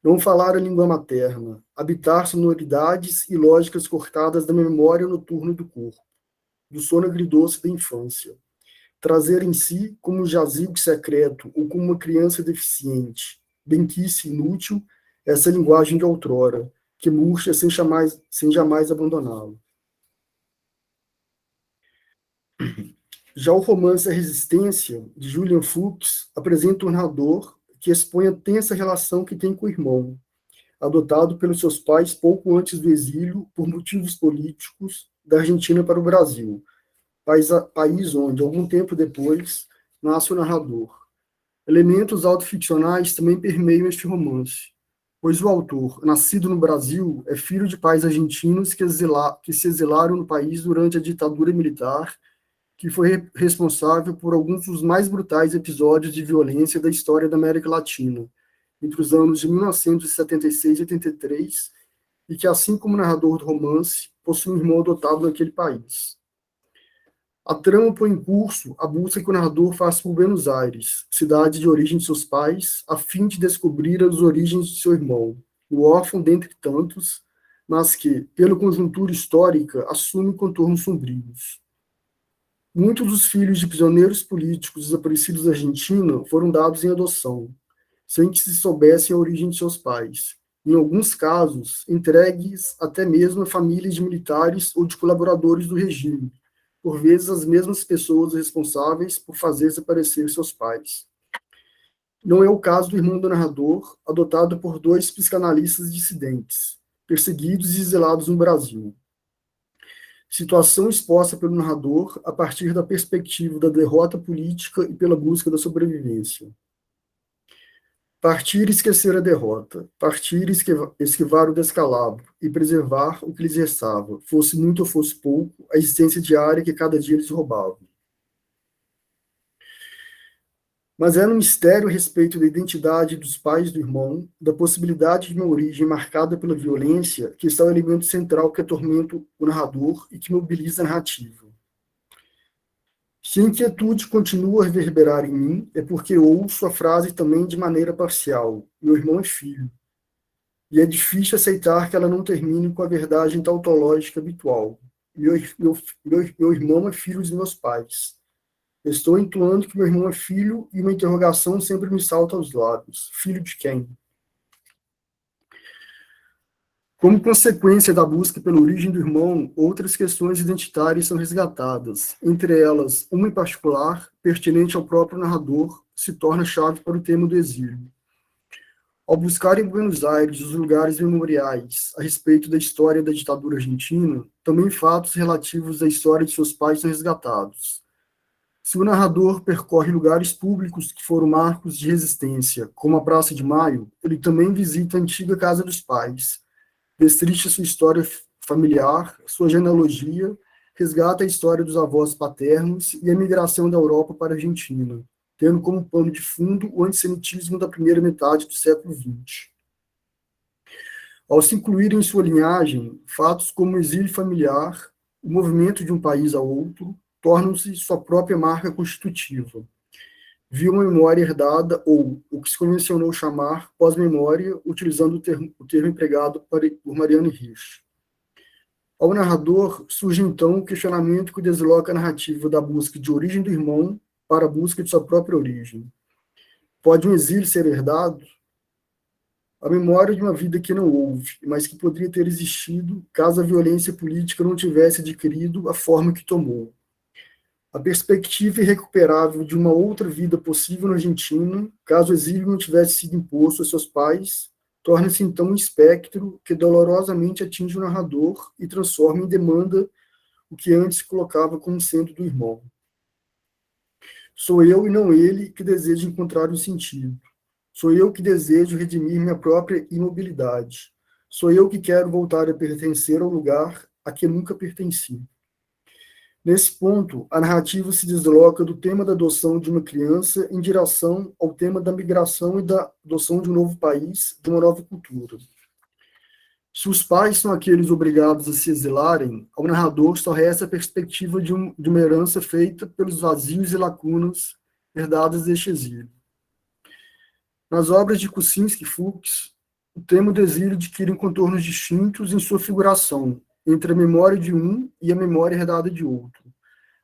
[SPEAKER 3] Não falar a língua materna, habitar sonoridades e lógicas cortadas da memória noturna do corpo, do sono agridoce da infância. Trazer em si, como um jazigo secreto ou como uma criança deficiente, benquice inútil, essa linguagem de outrora, que murcha sem jamais abandoná-lo. Já o romance A Resistência, de Julian Fuchs, apresenta um narrador que expõe a tensa relação que tem com o irmão, adotado pelos seus pais pouco antes do exílio por motivos políticos da Argentina para o Brasil, país onde, algum tempo depois, nasce o narrador. Elementos autoficcionais também permeiam este romance, pois o autor, nascido no Brasil, é filho de pais argentinos que se exilaram no país durante a ditadura militar, que foi responsável por alguns dos mais brutais episódios de violência da história da América Latina, entre os anos de 1976 e 83, e que, assim como o narrador do romance, possui um irmão adotado naquele país. A trama põe em curso a busca que o narrador faz por Buenos Aires, cidade de origem de seus pais, a fim de descobrir as origens de seu irmão, o órfão dentre tantos, mas que, pela conjuntura histórica, assume contornos sombrios. Muitos dos filhos de prisioneiros políticos desaparecidos da Argentina foram dados em adoção, sem que se soubesse a origem de seus pais. Em alguns casos, entregues até mesmo a famílias de militares ou de colaboradores do regime, por vezes as mesmas pessoas responsáveis por fazer desaparecer seus pais. Não é o caso do irmão do narrador, adotado por 2 psicanalistas dissidentes, perseguidos e exilados no Brasil. Situação exposta pelo narrador a partir da perspectiva da derrota política e pela busca da sobrevivência. Partir e esquecer a derrota, partir e esquivar o descalabro e preservar o que lhes restava, fosse muito ou fosse pouco, a existência diária que cada dia lhes roubava. Mas era um mistério a respeito da identidade dos pais do irmão, da possibilidade de uma origem marcada pela violência, que está o elemento central que atormenta o narrador e que mobiliza a narrativa. Se a inquietude continua a reverberar em mim, é porque ouço a frase também de maneira parcial: meu irmão é filho. E é difícil aceitar que ela não termine com a verdade tautológica habitual. Meu irmão é filho dos meus pais. Estou entoando que meu irmão é filho e uma interrogação sempre me salta aos lábios. Filho de quem? Como consequência da busca pela origem do irmão, outras questões identitárias são resgatadas. Entre elas, uma em particular, pertinente ao próprio narrador, se torna chave para o tema do exílio. Ao buscar em Buenos Aires os lugares memoriais a respeito da história da ditadura argentina, também fatos relativos à história de seus pais são resgatados. Se o narrador percorre lugares públicos que foram marcos de resistência, como a Praça de Maio, ele também visita a antiga casa dos pais, destrincha sua história familiar, sua genealogia, resgata a história dos avós paternos e a migração da Europa para a Argentina, tendo como pano de fundo o antissemitismo da primeira metade do século XX. Ao se incluir em sua linhagem fatos como o exílio familiar, o movimento de um país a outro, tornam-se sua própria marca constitutiva, via uma memória herdada ou, o que se convencionou chamar, pós-memória, utilizando o termo empregado por Marianne Hirsch. Ao narrador, surge então o questionamento que desloca a narrativa da busca de origem do irmão para a busca de sua própria origem. Pode um exílio ser herdado? A memória de uma vida que não houve, mas que poderia ter existido caso a violência política não tivesse adquirido a forma que tomou. A perspectiva irrecuperável de uma outra vida possível na Argentina, caso o exílio não tivesse sido imposto a seus pais, torna-se então um espectro que dolorosamente atinge o narrador e transforma em demanda o que antes se colocava como sendo do irmão. Sou eu e não ele que desejo encontrar um sentido. Sou eu que desejo redimir minha própria imobilidade. Sou eu que quero voltar a pertencer ao lugar a que nunca pertenci. Nesse ponto, a narrativa se desloca do tema da adoção de uma criança em direção ao tema da migração e da adoção de um novo país, de uma nova cultura. Se os pais são aqueles obrigados a se exilarem, ao narrador só resta a perspectiva de uma herança feita pelos vazios e lacunas herdadas deste exílio. Nas obras de Kuczynski e Fuchs, o tema do exílio adquire contornos distintos em sua figuração, entre a memória de um e a memória herdada de outro.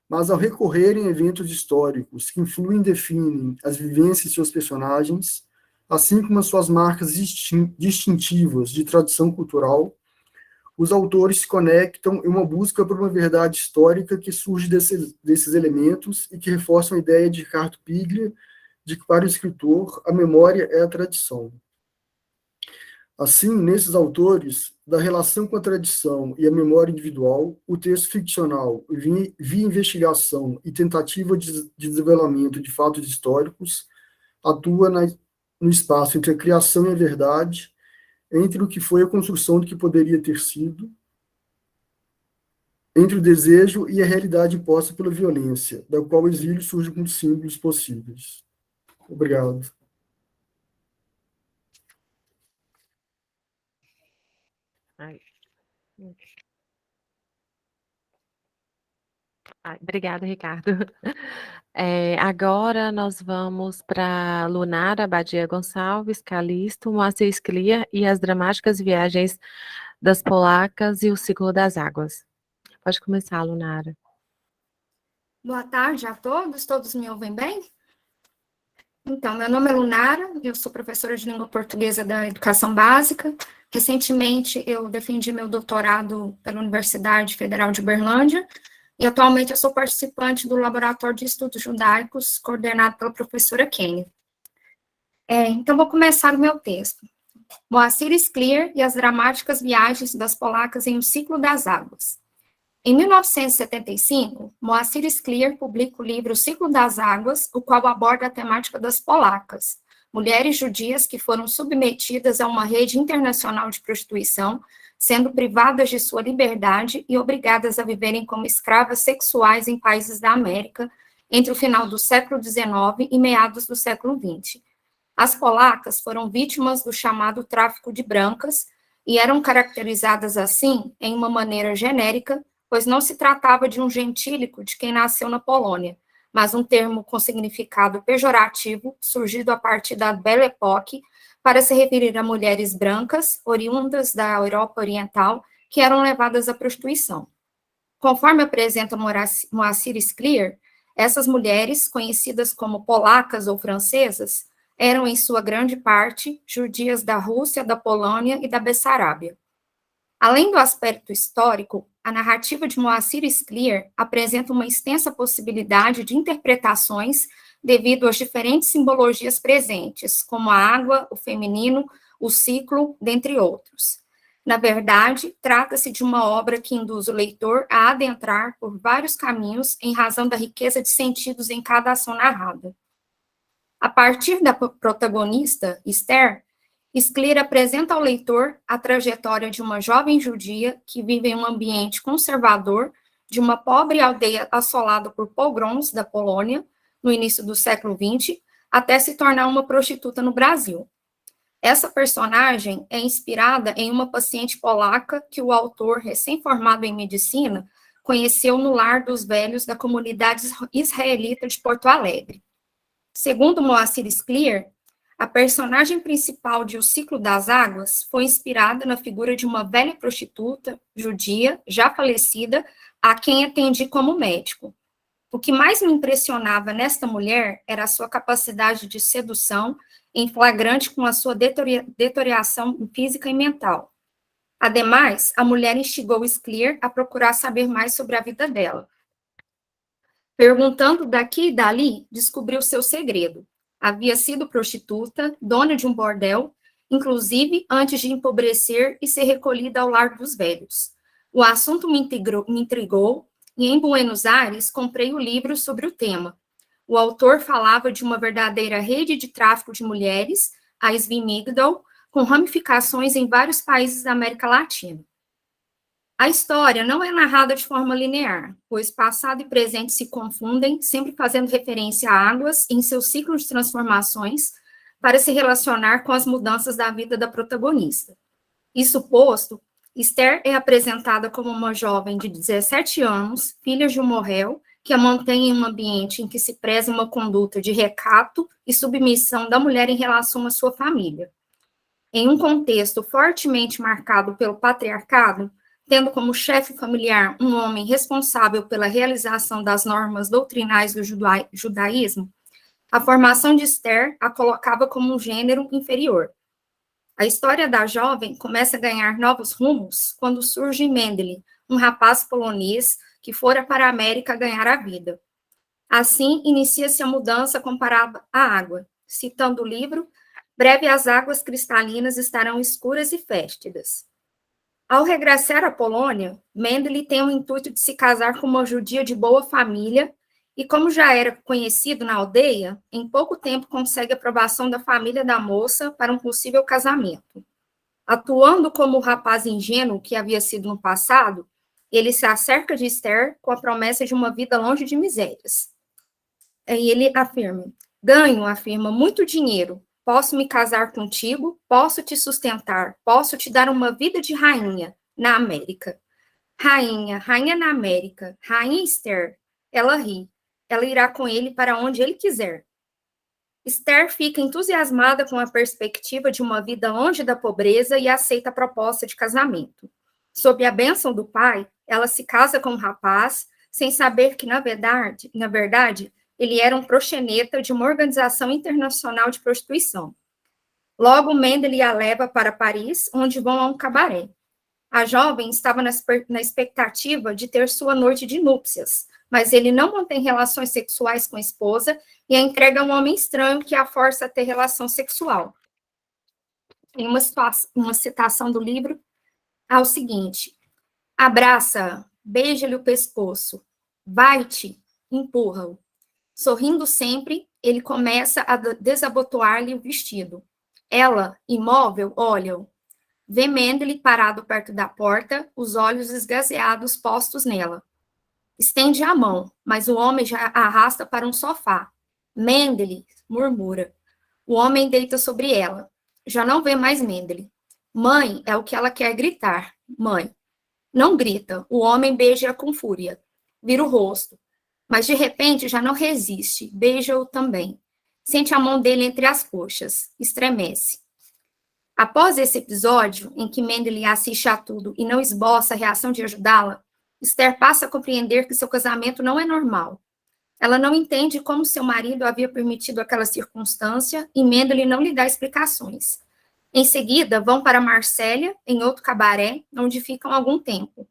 [SPEAKER 3] Mas ao recorrerem a eventos históricos que influem e definem as vivências de seus personagens, assim como as suas marcas distintivas de tradição cultural, os autores se conectam em uma busca por uma verdade histórica que surge desses elementos e que reforçam a ideia de Ricardo Piglia de que, para o escritor, a memória é a tradição. Assim, nesses autores, da relação com a tradição e a memória individual, o texto ficcional, via investigação e tentativa de desvelamento de fatos históricos, atua no espaço entre a criação e a verdade, entre o que foi a construção do que poderia ter sido, entre o desejo e a realidade imposta pela violência, da qual o exílio surge com símbolos possíveis. Obrigado.
[SPEAKER 1] Obrigada, Ricardo. Agora nós vamos para Lunara Badia Gonçalves, Calixto, Moacir Scliar e as dramáticas viagens das polacas e o ciclo das águas. Pode começar, Lunara.
[SPEAKER 4] Boa tarde a todos. Todos me ouvem bem? Então, meu nome é Lunara, eu sou professora de língua portuguesa da educação básica. Recentemente, eu defendi meu doutorado pela Universidade Federal de Uberlândia, e atualmente eu sou participante do Laboratório de Estudos Judaicos, coordenado pela professora Kênia. Então, vou começar o meu texto. Moacir Scliar e as dramáticas viagens das polacas em O Ciclo das Águas. Em 1975, Moacir Scliar publica o livro O Ciclo das Águas, o qual aborda a temática das polacas, mulheres judias que foram submetidas a uma rede internacional de prostituição, sendo privadas de sua liberdade e obrigadas a viverem como escravas sexuais em países da América entre o final do século XIX e meados do século XX. As polacas foram vítimas do chamado tráfico de brancas e eram caracterizadas assim em uma maneira genérica, pois não se tratava de um gentílico de quem nasceu na Polônia, mas um termo com significado pejorativo, surgido a partir da Belle Époque, para se referir a mulheres brancas, oriundas da Europa Oriental, que eram levadas à prostituição. Conforme apresenta Moacir Scliar, essas mulheres, conhecidas como polacas ou francesas, eram, em sua grande parte, judias da Rússia, da Polônia e da Bessarábia. Além do aspecto histórico, a narrativa de Moacir Scliar apresenta uma extensa possibilidade de interpretações devido às diferentes simbologias presentes, como a água, o feminino, o ciclo, dentre outros. Na verdade, trata-se de uma obra que induz o leitor a adentrar por vários caminhos em razão da riqueza de sentidos em cada ação narrada. A partir da protagonista, Esther, Scliar apresenta ao leitor a trajetória de uma jovem judia que vive em um ambiente conservador, de uma pobre aldeia assolada por pogroms da Polônia, no início do século XX, até se tornar uma prostituta no Brasil. Essa personagem é inspirada em uma paciente polaca que o autor, recém-formado em medicina, conheceu no lar dos velhos da comunidade israelita de Porto Alegre. Segundo Moacir Scliar, a personagem principal de O Ciclo das Águas foi inspirada na figura de uma velha prostituta judia, já falecida, a quem atendi como médico. O que mais me impressionava nesta mulher era a sua capacidade de sedução, em flagrante com a sua deterioração física e mental. Ademais, a mulher instigou Scliar a procurar saber mais sobre a vida dela. Perguntando daqui e dali, descobriu seu segredo. Havia sido prostituta, dona de um bordel, inclusive antes de empobrecer e ser recolhida ao lar dos velhos. O assunto me intrigou e em Buenos Aires comprei o livro sobre o tema. O autor falava de uma verdadeira rede de tráfico de mulheres, a Svi Migdal, com ramificações em vários países da América Latina. A história não é narrada de forma linear, pois passado e presente se confundem, sempre fazendo referência a águas em seu ciclo de transformações, para se relacionar com as mudanças da vida da protagonista. Isso posto, Esther é apresentada como uma jovem de 17 anos, filha de um morréu, que a mantém em um ambiente em que se preza uma conduta de recato e submissão da mulher em relação à sua família. Em um contexto fortemente marcado pelo patriarcado, tendo como chefe familiar um homem responsável pela realização das normas doutrinais do judaísmo, a formação de Esther a colocava como um gênero inferior. A história da jovem começa a ganhar novos rumos quando surge Mendele, um rapaz polonês que fora para a América ganhar a vida. Assim, inicia-se a mudança comparada à água. Citando o livro, breve as águas cristalinas estarão escuras e féstidas. Ao regressar à Polônia, Mendele tem o intuito de se casar com uma judia de boa família e, como já era conhecido na aldeia, em pouco tempo consegue a aprovação da família da moça para um possível casamento. Atuando como o rapaz ingênuo que havia sido no passado, ele se acerca de Esther com a promessa de uma vida longe de misérias. E ele afirma, afirma, muito dinheiro. Posso me casar contigo, posso te sustentar, posso te dar uma vida de rainha na América. Rainha na América, rainha Esther. Ela ri, ela irá com ele para onde ele quiser. Esther fica entusiasmada com a perspectiva de uma vida longe da pobreza e aceita a proposta de casamento. Sob a bênção do pai, ela se casa com um rapaz, sem saber que, na verdade, ele era um proxeneta de uma organização internacional de prostituição. Logo, Mendele a leva para Paris, onde vão a um cabaré. A jovem estava na expectativa de ter sua noite de núpcias, mas ele não mantém relações sexuais com a esposa e a entrega a um homem estranho que a força a ter relação sexual. Em uma citação do livro, ao seguinte: abraça-a, beija-lhe o pescoço, vai-te, empurra-o. Sorrindo sempre, ele começa a desabotoar-lhe o vestido. Ela, imóvel, olha-o. Vê Mendele parado perto da porta, os olhos esgazeados postos nela. Estende a mão, mas o homem já a arrasta para um sofá. Mendele, murmura. O homem deita sobre ela. Já não vê mais Mendele. Mãe é o que ela quer gritar. Mãe. Não grita. O homem beija-a com fúria. Vira o rosto. Mas, de repente, já não resiste. Beija-o também. Sente a mão dele entre as coxas. Estremece. Após esse episódio, em que Mendele assiste a tudo e não esboça a reação de ajudá-la, Esther passa a compreender que seu casamento não é normal. Ela não entende como seu marido havia permitido aquela circunstância e Mendele não lhe dá explicações. Em seguida, vão para Marsella, em outro cabaré, onde ficam algum tempo.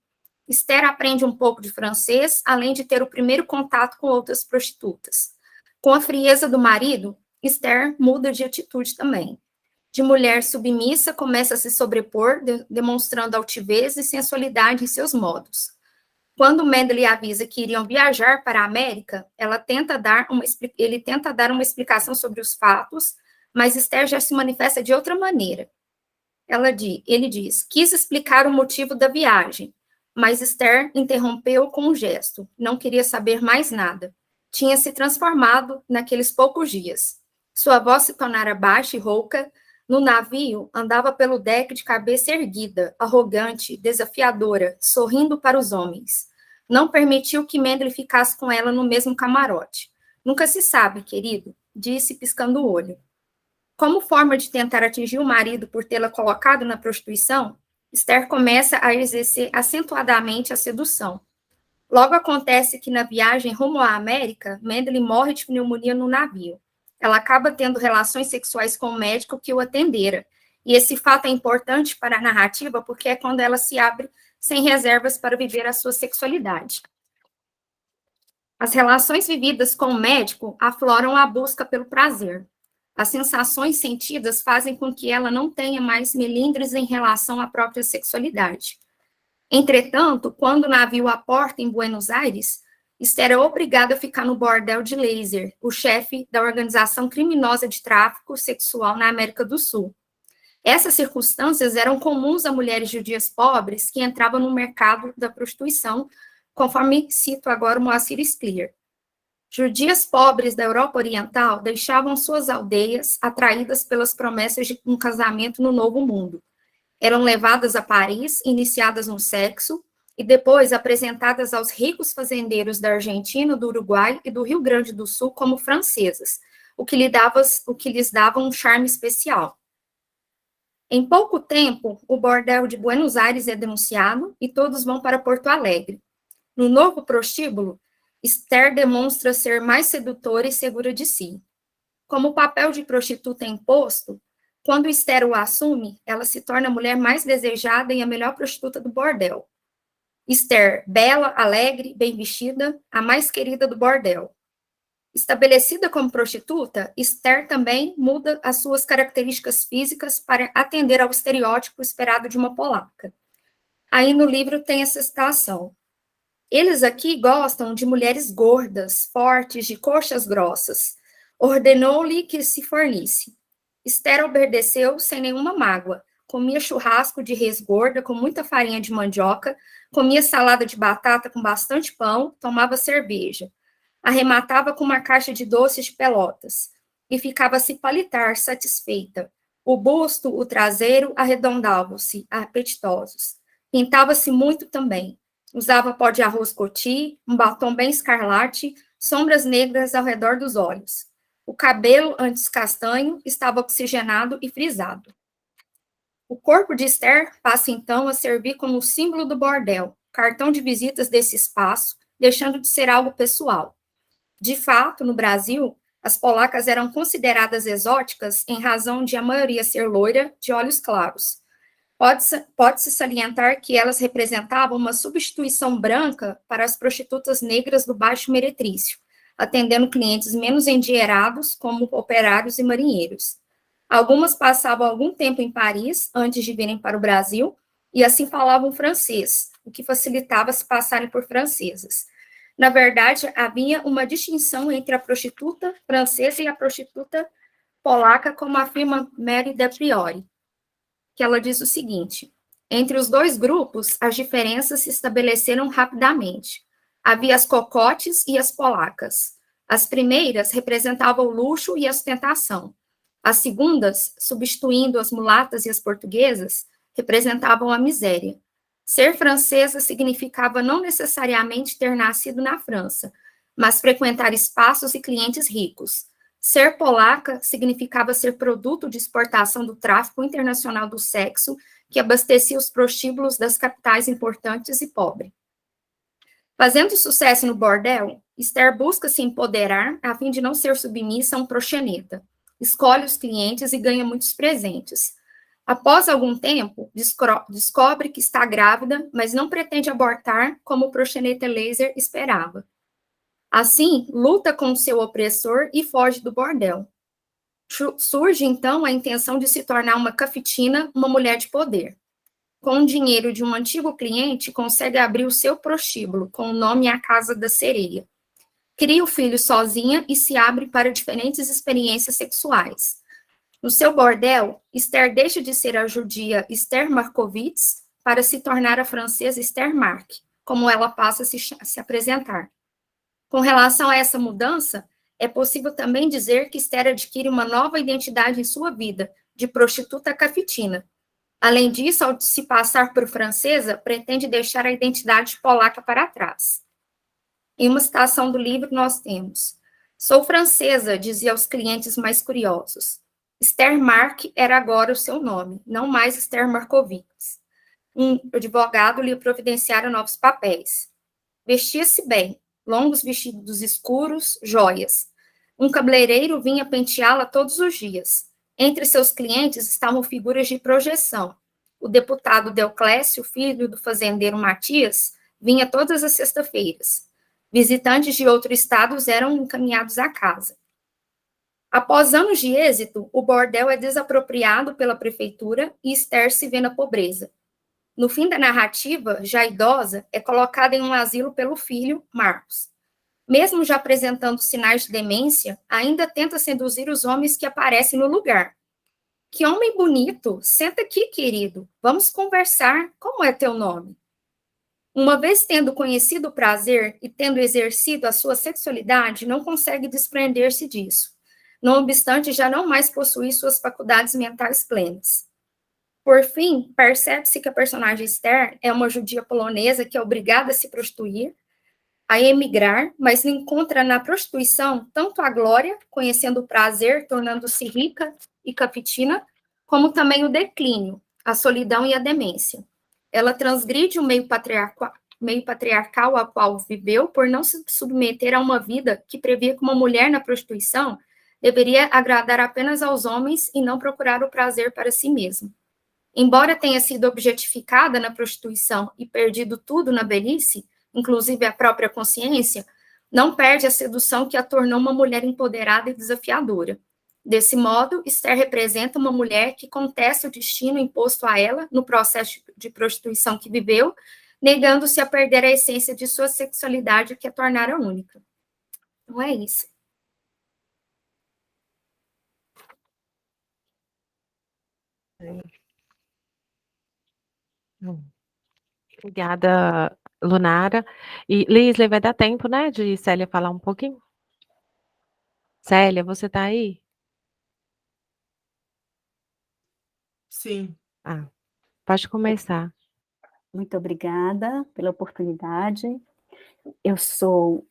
[SPEAKER 4] Esther aprende um pouco de francês, além de ter o primeiro contato com outras prostitutas. Com a frieza do marido, Esther muda de atitude também. De mulher submissa, começa a se sobrepor, demonstrando altivez e sensualidade em seus modos. Quando Mendele avisa que iriam viajar para a América, ele tenta dar uma explicação sobre os fatos, mas Esther já se manifesta de outra maneira. Ele diz, quis explicar o motivo da viagem, mas Esther interrompeu com um gesto. Não queria saber mais nada. Tinha se transformado naqueles poucos dias. Sua voz se tornara baixa e rouca. No navio, andava pelo deck de cabeça erguida, arrogante, desafiadora, sorrindo para os homens. Não permitiu que Mendel ficasse com ela no mesmo camarote. Nunca se sabe, querido, disse, piscando o olho. Como forma de tentar atingir o marido por tê-la colocado na prostituição, Esther começa a exercer acentuadamente a sedução. Logo acontece que na viagem rumo à América, Mendel morre de pneumonia no navio. Ela acaba tendo relações sexuais com o médico que o atendera. E esse fato é importante para a narrativa porque é quando ela se abre sem reservas para viver a sua sexualidade. As relações vividas com o médico afloram a busca pelo prazer. As sensações sentidas fazem com que ela não tenha mais melindres em relação à própria sexualidade. Entretanto, quando o navio aporta em Buenos Aires, Esther é obrigada a ficar no bordel de Laser, o chefe da organização criminosa de tráfico sexual na América do Sul. Essas circunstâncias eram comuns a mulheres judias pobres que entravam no mercado da prostituição, conforme cito agora o Moacir Scliar. Judias pobres da Europa Oriental deixavam suas aldeias atraídas pelas promessas de um casamento no Novo Mundo. Eram levadas a Paris, iniciadas no sexo, e depois apresentadas aos ricos fazendeiros da Argentina, do Uruguai e do Rio Grande do Sul como francesas, o que lhes dava um charme especial. Em pouco tempo, o bordel de Buenos Aires é denunciado e todos vão para Porto Alegre. No novo prostíbulo, Esther demonstra ser mais sedutora e segura de si. Como o papel de prostituta é imposto, quando Esther o assume, ela se torna a mulher mais desejada e a melhor prostituta do bordel. Esther, bela, alegre, bem vestida, a mais querida do bordel. Estabelecida como prostituta, Esther também muda as suas características físicas para atender ao estereótipo esperado de uma polaca. Aí no livro tem essa citação. Eles aqui gostam de mulheres gordas, fortes, de coxas grossas. Ordenou-lhe que se fornisse. Esther obedeceu sem nenhuma mágoa. Comia churrasco de res gorda com muita farinha de mandioca, comia salada de batata com bastante pão, tomava cerveja. Arrematava com uma caixa de doces de Pelotas e ficava a se palitar, satisfeita. O busto, o traseiro arredondavam-se, apetitosos. Pintava-se muito também. Usava pó de arroz coti, um batom bem escarlate, sombras negras ao redor dos olhos. O cabelo, antes castanho, estava oxigenado e frisado. O corpo de Esther passa, então, a servir como símbolo do bordel, cartão de visitas desse espaço, deixando de ser algo pessoal. De fato, no Brasil, as polacas eram consideradas exóticas em razão de a maioria ser loira, de olhos claros. Pode-se salientar que elas representavam uma substituição branca para as prostitutas negras do Baixo Meretrício, atendendo clientes menos endinheirados, como operários e marinheiros. Algumas passavam algum tempo em Paris, antes de virem para o Brasil, e assim falavam francês, o que facilitava se passarem por francesas. Na verdade, havia uma distinção entre a prostituta francesa e a prostituta polaca, como afirma Mary de Priori, que ela diz o seguinte: entre os dois grupos, as diferenças se estabeleceram rapidamente. Havia as cocotes e as polacas. As primeiras representavam o luxo e a ostentação. As segundas, substituindo as mulatas e as portuguesas, representavam a miséria. Ser francesa significava não necessariamente ter nascido na França, mas frequentar espaços e clientes ricos. Ser polaca significava ser produto de exportação do tráfico internacional do sexo, que abastecia os prostíbulos das capitais importantes e pobres. Fazendo sucesso no bordel, Esther busca se empoderar a fim de não ser submissa a um proxeneta. Escolhe os clientes e ganha muitos presentes. Após algum tempo, descobre que está grávida, mas não pretende abortar como o proxeneta Laser esperava. Assim, luta com seu opressor e foge do bordel. Surge, então, a intenção de se tornar uma cafetina, uma mulher de poder. Com o dinheiro de um antigo cliente, consegue abrir o seu prostíbulo, com o nome A Casa da Sereia. Cria o filho sozinha e se abre para diferentes experiências sexuais. No seu bordel, Esther deixa de ser a judia Esther Markovits para se tornar a francesa Esther Marc, como ela passa a se apresentar. Com relação a essa mudança, é possível também dizer que Esther adquire uma nova identidade em sua vida, de prostituta cafitina. Além disso, ao se passar por francesa, pretende deixar a identidade polaca para trás. Em uma citação do livro, nós temos: sou francesa, dizia aos clientes mais curiosos. Esther Marc era agora o seu nome, não mais Esther Markowitz. Um advogado lhe providenciara novos papéis. Vestia-se bem, longos vestidos escuros, joias. Um cabeleireiro vinha penteá-la todos os dias. Entre seus clientes estavam figuras de projeção. O deputado Deoclésio, filho do fazendeiro Matias, vinha todas as sextas-feiras. Visitantes de outros estados eram encaminhados à casa. Após anos de êxito, o bordel é desapropriado pela prefeitura e Esther se vê na pobreza. No fim da narrativa, já idosa, é colocada em um asilo pelo filho, Marcos. Mesmo já apresentando sinais de demência, ainda tenta seduzir os homens que aparecem no lugar. Que homem bonito! Senta aqui, querido. Vamos conversar. Como é teu nome? Uma vez tendo conhecido o prazer e tendo exercido a sua sexualidade, não consegue desprender-se disso. Não obstante, já não mais possui suas faculdades mentais plenas. Por fim, percebe-se que a personagem Esther é uma judia polonesa que é obrigada a se prostituir, a emigrar, mas encontra na prostituição tanto a glória, conhecendo o prazer, tornando-se rica e capitina, como também o declínio, a solidão e a demência. Ela transgride o meio patriarcal a qual viveu por não se submeter a uma vida que previa que uma mulher na prostituição deveria agradar apenas aos homens e não procurar o prazer para si mesma. Embora tenha sido objetificada na prostituição e perdido tudo na velhice, inclusive a própria consciência, não perde a sedução que a tornou uma mulher empoderada e desafiadora. Desse modo, Esther representa uma mulher que contesta o destino imposto a ela no processo de prostituição que viveu, negando-se a perder a essência de sua sexualidade que a tornara única. Então é isso.
[SPEAKER 1] Obrigada, Lunara. E, Lisley, vai dar tempo, né, de Célia falar um pouquinho? Célia, você está aí?
[SPEAKER 5] Sim.
[SPEAKER 1] Pode começar.
[SPEAKER 6] Muito obrigada pela oportunidade. Eu sou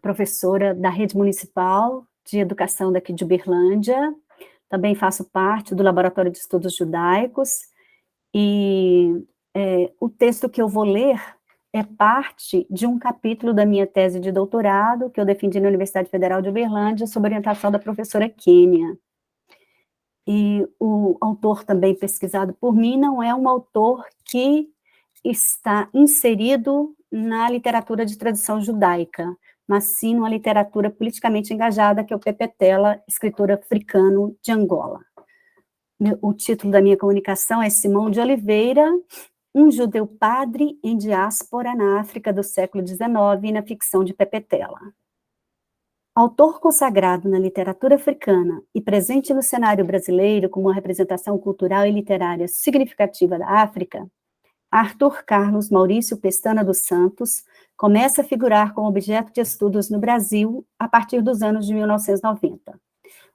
[SPEAKER 6] professora da Rede Municipal de Educação daqui de Uberlândia, também faço parte do Laboratório de Estudos Judaicos, e o texto que eu vou ler é parte de um capítulo da minha tese de doutorado, que eu defendi na Universidade Federal de Uberlândia, sob orientação da professora Kênia. E o autor também pesquisado por mim não é um autor que está inserido na literatura de tradição judaica, mas sim numa literatura politicamente engajada, que é o Pepe Tela, escritor africano de Angola. O título da minha comunicação é Simão de Oliveira, um judeu padre em diáspora na África do século XIX e na ficção de Pepe Tela. Autor consagrado na literatura africana e presente no cenário brasileiro como uma representação cultural e literária significativa da África, Arthur Carlos Maurício Pestana dos Santos começa a figurar como objeto de estudos no Brasil a partir dos anos de 1990.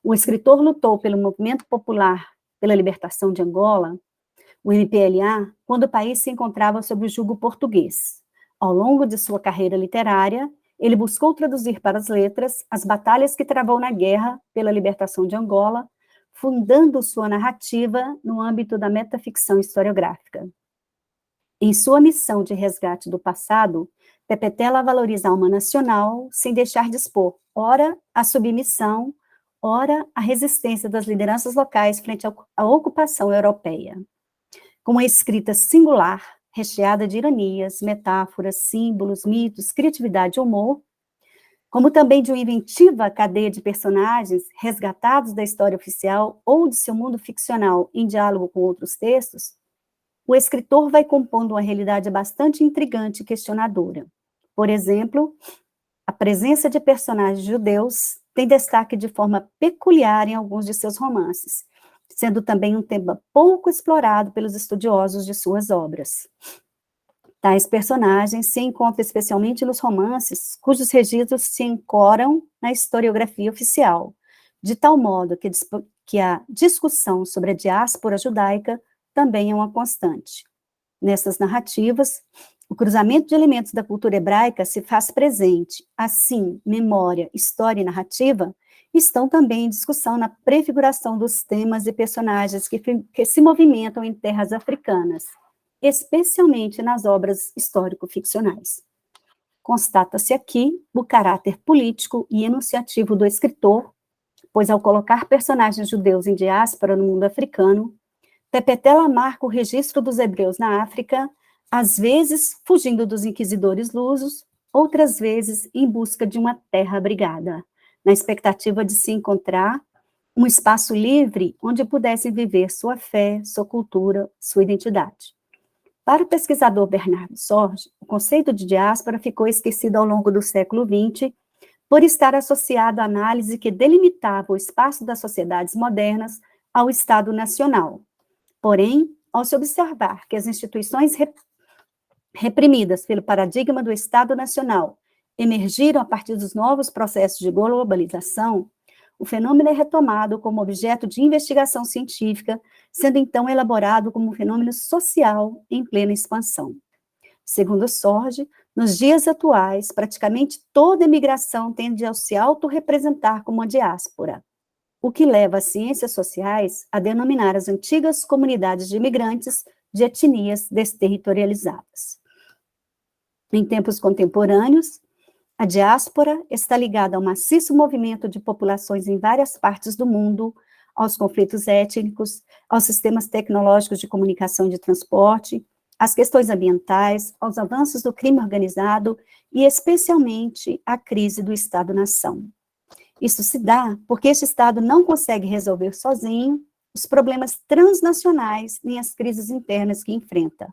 [SPEAKER 6] O escritor lutou pelo movimento popular pela libertação de Angola, o MPLA, quando o país se encontrava sob o jugo português. Ao longo de sua carreira literária, ele buscou traduzir para as letras as batalhas que travou na guerra pela libertação de Angola, fundando sua narrativa no âmbito da metaficção historiográfica. Em sua missão de resgate do passado, Pepe Tela valoriza a alma nacional sem deixar de expor, ora, a submissão, ora, a resistência das lideranças locais frente à ocupação europeia. Com uma escrita singular, recheada de ironias, metáforas, símbolos, mitos, criatividade e humor, como também de uma inventiva cadeia de personagens resgatados da história oficial ou de seu mundo ficcional em diálogo com outros textos, o escritor vai compondo uma realidade bastante intrigante e questionadora. Por exemplo, a presença de personagens judeus tem destaque de forma peculiar em alguns de seus romances, sendo também um tema pouco explorado pelos estudiosos de suas obras. Tais personagens se encontram especialmente nos romances, cujos registros se ancoram na historiografia oficial, de tal modo que a discussão sobre a diáspora judaica também é uma constante. Nessas narrativas, o cruzamento de elementos da cultura hebraica se faz presente. Assim, memória, história e narrativa estão também em discussão na prefiguração dos temas e personagens que se movimentam em terras africanas, especialmente nas obras histórico-ficcionais. Constata-se aqui o caráter político e enunciativo do escritor, pois ao colocar personagens judeus em diáspora no mundo africano, Pepetela marca o registro dos hebreus na África, às vezes fugindo dos inquisidores lusos, outras vezes em busca de uma terra abrigada, na expectativa de se encontrar um espaço livre onde pudessem viver sua fé, sua cultura, sua identidade. Para o pesquisador Bernardo Sorge, o conceito de diáspora ficou esquecido ao longo do século XX por estar associado à análise que delimitava o espaço das sociedades modernas ao Estado nacional. Porém, ao se observar que as instituições reprimidas pelo paradigma do Estado nacional emergiram a partir dos novos processos de globalização, o fenômeno é retomado como objeto de investigação científica, sendo então elaborado como um fenômeno social em plena expansão. Segundo Sorge, nos dias atuais, praticamente toda imigração tende a se autorrepresentar como uma diáspora, o que leva as ciências sociais a denominar as antigas comunidades de imigrantes de etnias desterritorializadas. Em tempos contemporâneos, a diáspora está ligada ao maciço movimento de populações em várias partes do mundo, aos conflitos étnicos, aos sistemas tecnológicos de comunicação e de transporte, às questões ambientais, aos avanços do crime organizado e, especialmente, à crise do Estado-nação. Isso se dá porque este Estado não consegue resolver sozinho os problemas transnacionais nem as crises internas que enfrenta.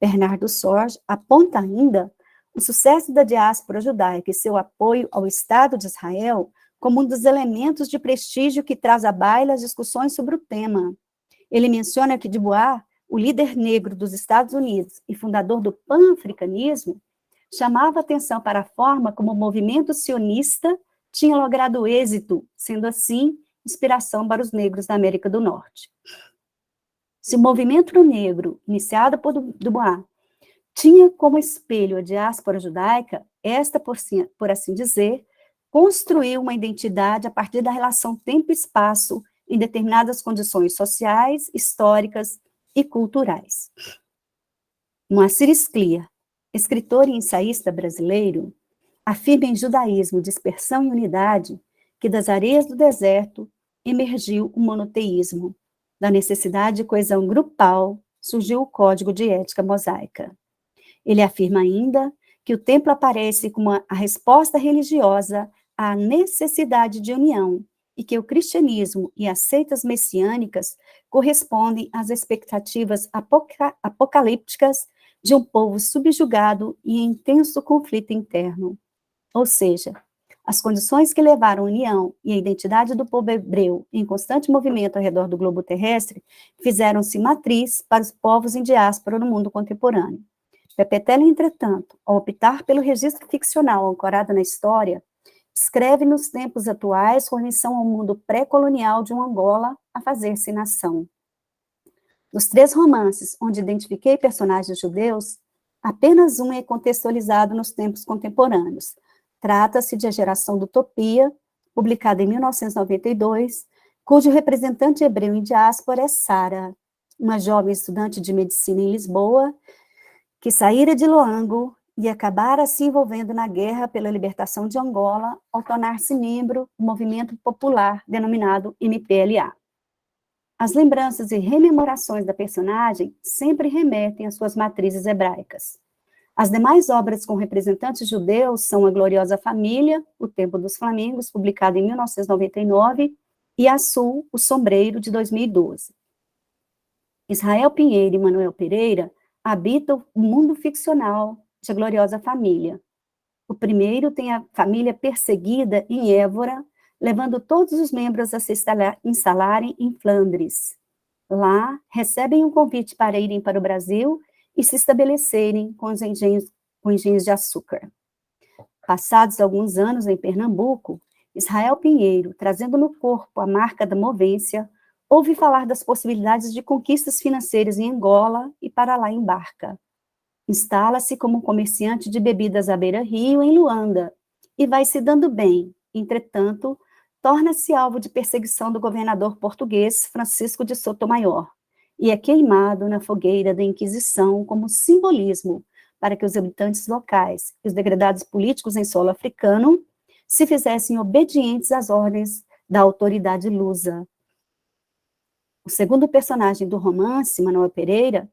[SPEAKER 6] Bernardo Sorge aponta ainda o sucesso da diáspora judaica e seu apoio ao Estado de Israel como um dos elementos de prestígio que traz à baila as discussões sobre o tema. Ele menciona que Dubois, o líder negro dos Estados Unidos e fundador do pan-africanismo, chamava atenção para a forma como o movimento sionista tinha logrado êxito, sendo assim, inspiração para os negros da América do Norte. Se o movimento negro, iniciado por Dubois, tinha como espelho a diáspora judaica, esta, por assim dizer, construiu uma identidade a partir da relação tempo-espaço em determinadas condições sociais, históricas e culturais. Moacir Scliar, escritor e ensaísta brasileiro, afirma em Judaísmo, Dispersão e Unidade que das areias do deserto emergiu o monoteísmo. Da necessidade de coesão grupal surgiu o código de ética mosaica. Ele afirma ainda que o templo aparece como a resposta religiosa à necessidade de união e que o cristianismo e as seitas messiânicas correspondem às expectativas apocalípticas de um povo subjugado e em intenso conflito interno. Ou seja, as condições que levaram a união e a identidade do povo hebreu em constante movimento ao redor do globo terrestre fizeram-se matriz para os povos em diáspora no mundo contemporâneo. Pepetela, entretanto, ao optar pelo registro ficcional ancorado na história, escreve nos tempos atuais com menção ao mundo pré-colonial de uma Angola a fazer-se nação. Dos 3 romances onde identifiquei personagens judeus, apenas um é contextualizado nos tempos contemporâneos. Trata-se de A Geração da Utopia, publicada em 1992, cujo representante hebreu em diáspora é Sara, uma jovem estudante de medicina em Lisboa, que saíra de Loango e acabara se envolvendo na guerra pela libertação de Angola ao tornar-se membro do movimento popular denominado MPLA. As lembranças e rememorações da personagem sempre remetem às suas matrizes hebraicas. As demais obras com representantes judeus são A Gloriosa Família, O Tempo dos Flamengos, publicado em 1999, e A Sul, O Sombreiro, de 2012. Israel Pinheiro e Manuel Pereira habitam o mundo ficcional de A Gloriosa Família. O primeiro tem a família perseguida em Évora, levando todos os membros a se instalarem em Flandres. Lá, recebem um convite para irem para o Brasil e se estabelecerem com engenhos de açúcar. Passados alguns anos em Pernambuco, Israel Pinheiro, trazendo no corpo a marca da movência, ouve falar das possibilidades de conquistas financeiras em Angola e para lá embarca. Instala-se como comerciante de bebidas à beira-rio em Luanda e vai se dando bem. Entretanto, torna-se alvo de perseguição do governador português Francisco de Sotomayor e é queimado na fogueira da Inquisição como simbolismo para que os habitantes locais e os degradados políticos em solo africano se fizessem obedientes às ordens da autoridade lusa. O segundo personagem do romance, Manuel Pereira,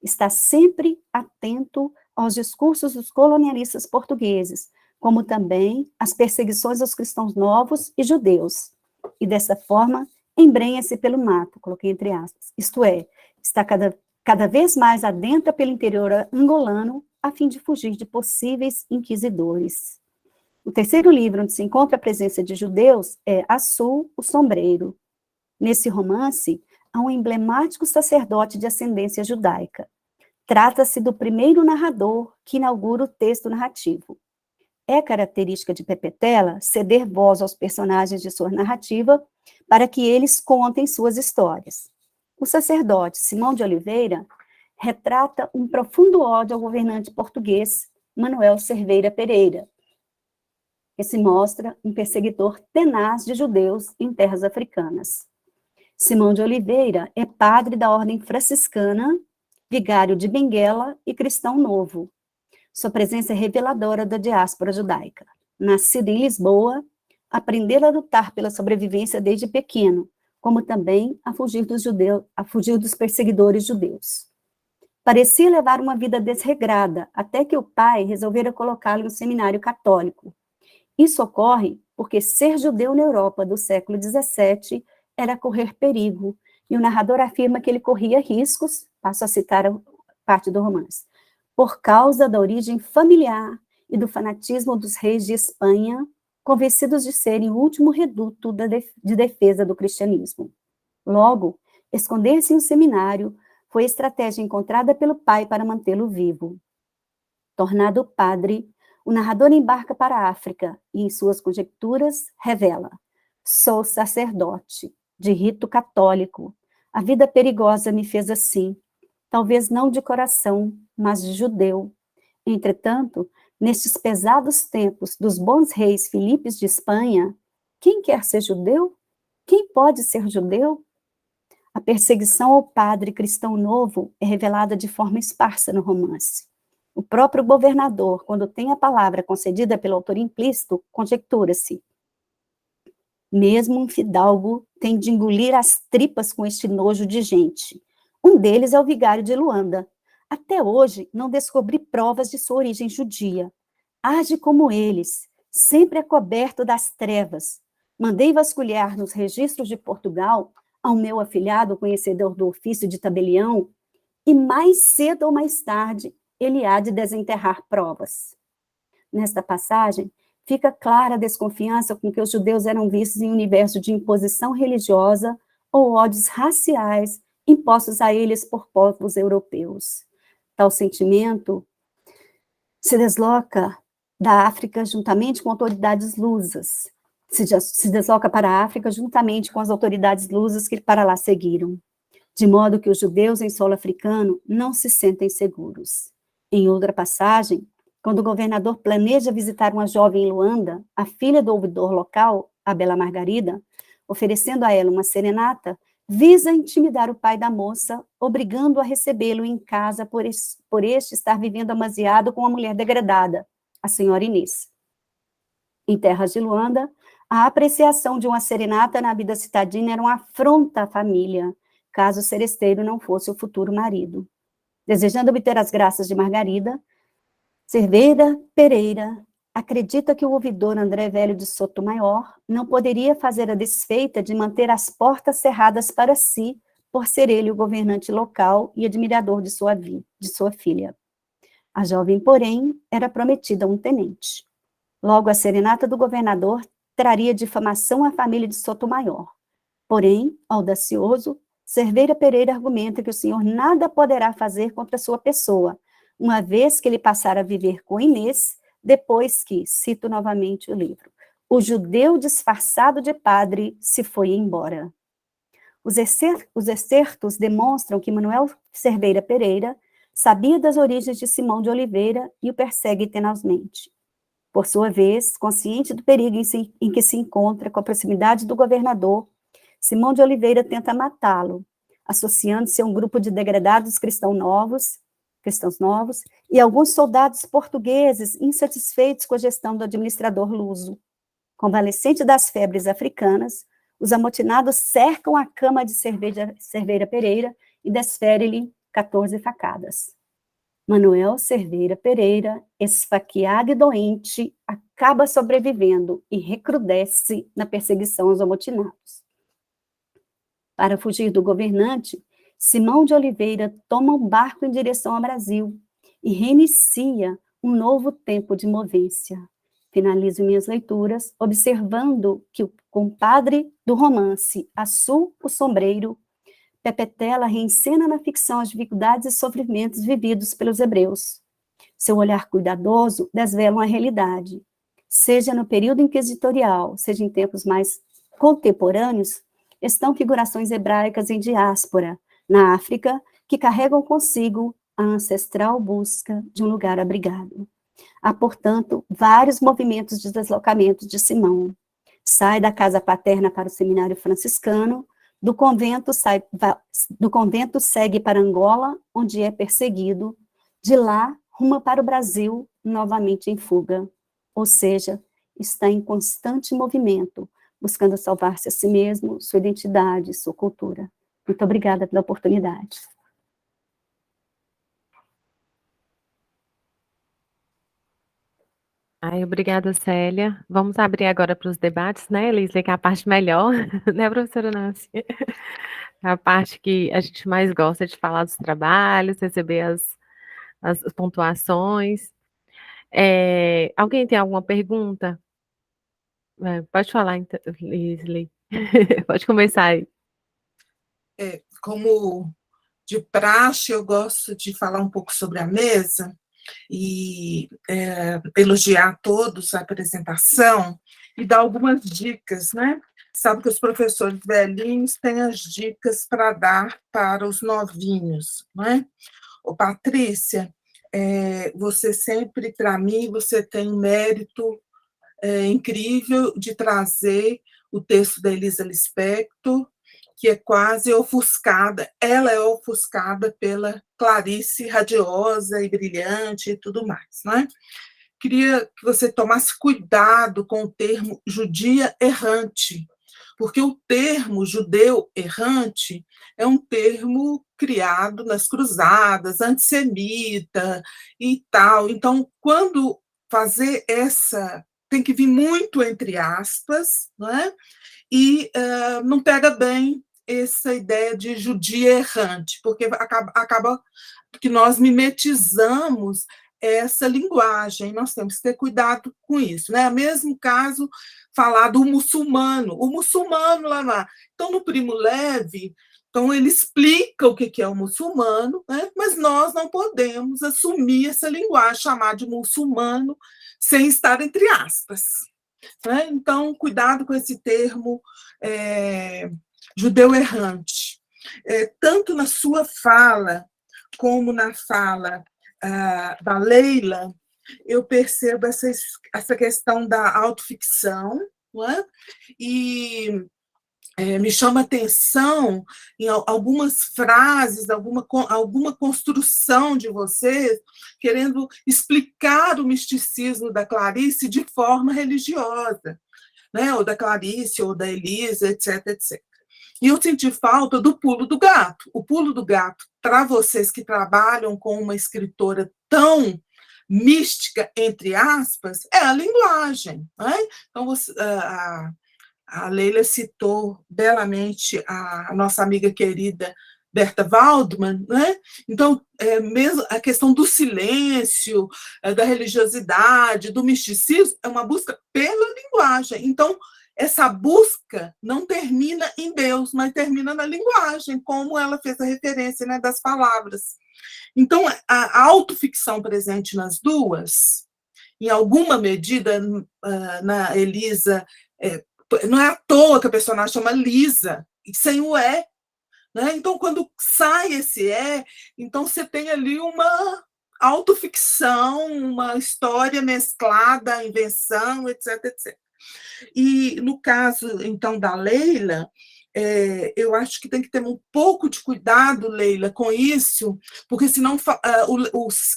[SPEAKER 6] está sempre atento aos discursos dos colonialistas portugueses, como também às perseguições aos cristãos novos e judeus. E dessa forma, embrenha-se pelo mato, coloquei entre aspas, isto é, está cada vez mais adentra pelo interior angolano, a fim de fugir de possíveis inquisidores. O terceiro livro, onde se encontra a presença de judeus, é Açu, o Sombreiro. Nesse romance, há um emblemático sacerdote de ascendência judaica. Trata-se do primeiro narrador que inaugura o texto narrativo. É característica de Pepetela ceder voz aos personagens de sua narrativa para que eles contem suas histórias. O sacerdote Simão de Oliveira retrata um profundo ódio ao governante português Manuel Cerveira Pereira, que se mostra um perseguidor tenaz de judeus em terras africanas. Simão de Oliveira é padre da ordem franciscana, vigário de Benguela e cristão novo. Sua presença é reveladora da diáspora judaica. Nascido em Lisboa, aprendeu a lutar pela sobrevivência desde pequeno, como também a fugir dos perseguidores judeus. Parecia levar uma vida desregrada, até que o pai resolvera colocá-lo em um seminário católico. Isso ocorre porque ser judeu na Europa do século XVII era correr perigo, e o narrador afirma que ele corria riscos, passo a citar a parte do romance, por causa da origem familiar e do fanatismo dos reis de Espanha, convencidos de serem o último reduto de defesa do cristianismo. Logo, esconder-se em um seminário foi a estratégia encontrada pelo pai para mantê-lo vivo. Tornado padre, o narrador embarca para a África e, em suas conjecturas, revela: sou sacerdote, de rito católico. A vida perigosa me fez assim, talvez não de coração, mas de judeu. Entretanto, nestes pesados tempos dos bons reis Filipes de Espanha, quem quer ser judeu? Quem pode ser judeu? A perseguição ao padre cristão novo é revelada de forma esparsa no romance. O próprio governador, quando tem a palavra concedida pelo autor implícito, conjectura-se: mesmo um fidalgo tem de engolir as tripas com este nojo de gente. Um deles é o vigário de Luanda. Até hoje, não descobri provas de sua origem judia. Age como eles, sempre é coberto das trevas. Mandei vasculhar nos registros de Portugal ao meu afilhado conhecedor do ofício de tabelião, e mais cedo ou mais tarde ele há de desenterrar provas. Nesta passagem, fica clara a desconfiança com que os judeus eram vistos em um universo de imposição religiosa ou ódios raciais impostos a eles por povos europeus. Tal sentimento se desloca da África juntamente com autoridades lusas, se desloca para a África juntamente com as autoridades lusas que para lá seguiram, de modo que os judeus em solo africano não se sentem seguros. Em outra passagem, quando o governador planeja visitar uma jovem em Luanda, a filha do ouvidor local, a Bela Margarida, oferecendo a ela uma serenata, visa intimidar o pai da moça, obrigando-o a recebê-lo em casa por este estar vivendo amasiado com uma mulher degradada, a senhora Inês. Em terras de Luanda, a apreciação de uma serenata na vida citadina era uma afronta à família, caso o seresteiro não fosse o futuro marido. Desejando obter as graças de Margarida, Cerveira Pereira acredita que o ouvidor André Velho de Sotomayor não poderia fazer a desfeita de manter as portas cerradas para si, por ser ele o governante local e admirador de sua filha. A jovem, porém, era prometida a um tenente. Logo, a serenata do governador traria difamação à família de Sotomayor. Porém, audacioso, Cerveira Pereira argumenta que o senhor nada poderá fazer contra sua pessoa, uma vez que ele passara a viver com Inês, depois que, cito novamente o livro, o judeu disfarçado de padre se foi embora. Os excertos demonstram que Manuel Cerveira Pereira sabia das origens de Simão de Oliveira e o persegue tenazmente. Por sua vez, consciente do perigo em que se encontra com a proximidade do governador, Simão de Oliveira tenta matá-lo, associando-se a um grupo de degradados cristãos novos, e alguns soldados portugueses insatisfeitos com a gestão do administrador luso. Convalescente das febres africanas, os amotinados cercam a cama de Cerveira Pereira e desferem-lhe 14 facadas. Manuel Cerveira Pereira, esfaqueado e doente, acaba sobrevivendo e recrudesce na perseguição aos amotinados. Para fugir do governante, Simão de Oliveira toma um barco em direção ao Brasil e reinicia um novo tempo de movência. Finalizo minhas leituras observando que o compadre do romance, Assu, o Sombreiro, Pepetela reencena na ficção as dificuldades e sofrimentos vividos pelos hebreus. Seu olhar cuidadoso desvela a realidade. Seja no período inquisitorial, seja em tempos mais contemporâneos, estão figurações hebraicas em diáspora, na África, que carregam consigo a ancestral busca de um lugar abrigado. Há, portanto, vários movimentos de deslocamento de Simão. Sai da casa paterna para o seminário franciscano, do convento segue para Angola, onde é perseguido, de lá ruma para o Brasil, novamente em fuga. Ou seja, está em constante movimento, buscando salvar-se a si mesmo, sua identidade, sua cultura. Muito obrigada pela oportunidade.
[SPEAKER 1] Ai, obrigada, Célia. Vamos abrir agora para os debates, né, Elisley, que é a parte melhor, né, professora Nancy? É a parte que a gente mais gosta de falar dos trabalhos, receber as pontuações. Alguém tem alguma pergunta? Pode falar, então, Elisley. Pode começar aí.
[SPEAKER 5] Como de praxe, eu gosto de falar um pouco sobre a mesa e elogiar a todos a apresentação e dar algumas dicas, né? Sabe que os professores velhinhos têm as dicas para dar para os novinhos, né? Ô, Patrícia, você sempre, para mim, você tem um mérito incrível de trazer o texto da Elisa Lispector, que é quase ofuscada, ela é ofuscada pela Clarice radiosa e brilhante e tudo mais, né? Queria que você tomasse cuidado com o termo judia errante, porque o termo judeu errante é um termo criado nas cruzadas, antissemita e tal. Então, quando fazer tem que vir muito entre aspas, não é? E não pega bem essa ideia de judia errante, porque acaba que nós mimetizamos essa linguagem, nós temos que ter cuidado com isso, né? Mesmo caso, falar do muçulmano, o muçulmano lá. Então, no Primo Levi, então ele explica o que é o muçulmano, né? Mas nós não podemos assumir essa linguagem, chamar de muçulmano, sem estar entre aspas. Né? Então, cuidado com esse termo judeu errante. Tanto na sua fala, como na fala da Leila, eu percebo essa questão da autoficção, não é? E me chama atenção em algumas frases, alguma construção de vocês, querendo explicar o misticismo da Clarice de forma religiosa, né? Ou da Clarice, ou da Elisa, etc, etc. E eu senti falta do pulo do gato. O pulo do gato, para vocês que trabalham com uma escritora tão mística, entre aspas, é a linguagem. Né? Então, a Leila citou belamente a nossa amiga querida Berta Waldman, né? Então, mesmo a questão do silêncio, da religiosidade, do misticismo, é uma busca pela linguagem. Então, essa busca não termina em Deus, mas termina na linguagem, como ela fez a referência, né, das palavras. Então, a autoficção presente nas duas, em alguma medida, na Elisa, não é à toa que a personagem chama Lisa, sem o E. Né? Então, quando sai esse então você tem ali uma autoficção, uma história mesclada, invenção, etc, etc. E no caso, então, da Leila, eu acho que tem que ter um pouco de cuidado, Leila, com isso, porque senão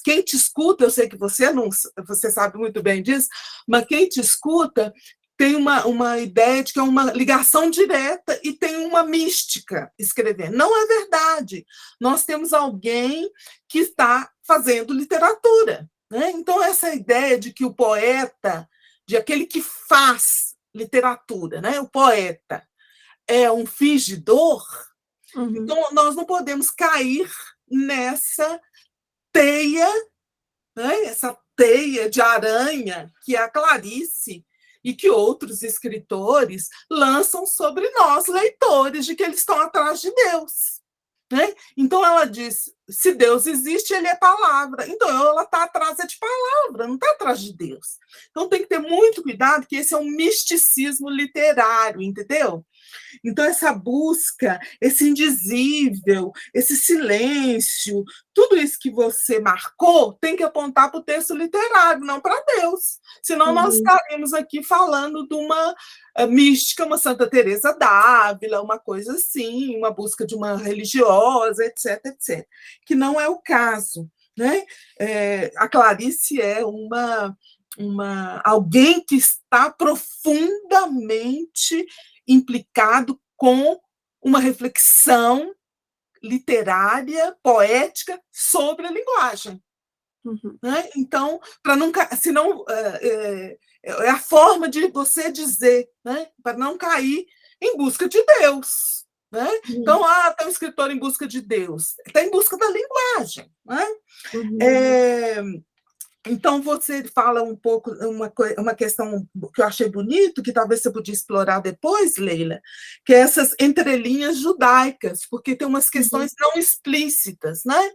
[SPEAKER 5] quem te escuta, eu sei que você sabe muito bem disso, mas quem te escuta tem uma ideia de que é uma ligação direta e tem uma mística escrevendo. Não é verdade. Nós temos alguém que está fazendo literatura. Né? Então, essa ideia de que o poeta, de aquele que faz literatura, né? O poeta é um fingidor, então nós não podemos cair nessa teia, né? Essa teia de aranha que é a Clarice e que outros escritores lançam sobre nós, leitores, de que eles estão atrás de Deus. Né? Então ela diz, se Deus existe, ele é palavra. Então ela está atrás de palavra, não está atrás de Deus. Então tem que ter muito cuidado, que esse é um misticismo literário, entendeu? Então, essa busca, esse indizível, esse silêncio, tudo isso que você marcou tem que apontar para o texto literário, não para Deus. Senão nós estaremos aqui falando de uma mística, uma Santa Teresa d'Ávila, uma coisa assim, uma busca de uma religiosa, etc, etc. Que não é o caso. Né? A Clarice é alguém que está profundamente implicado com uma reflexão literária, poética, sobre a linguagem. Né? Então, para nunca, senão é a forma de você dizer, né? Para não cair em busca de Deus. Né? Então, tem um escritor em busca de Deus, está em busca da linguagem. Né? Então, você fala um pouco, uma questão que eu achei bonito, que talvez você podia explorar depois, Leila, que é essas entrelinhas judaicas, porque tem umas questões não explícitas, né?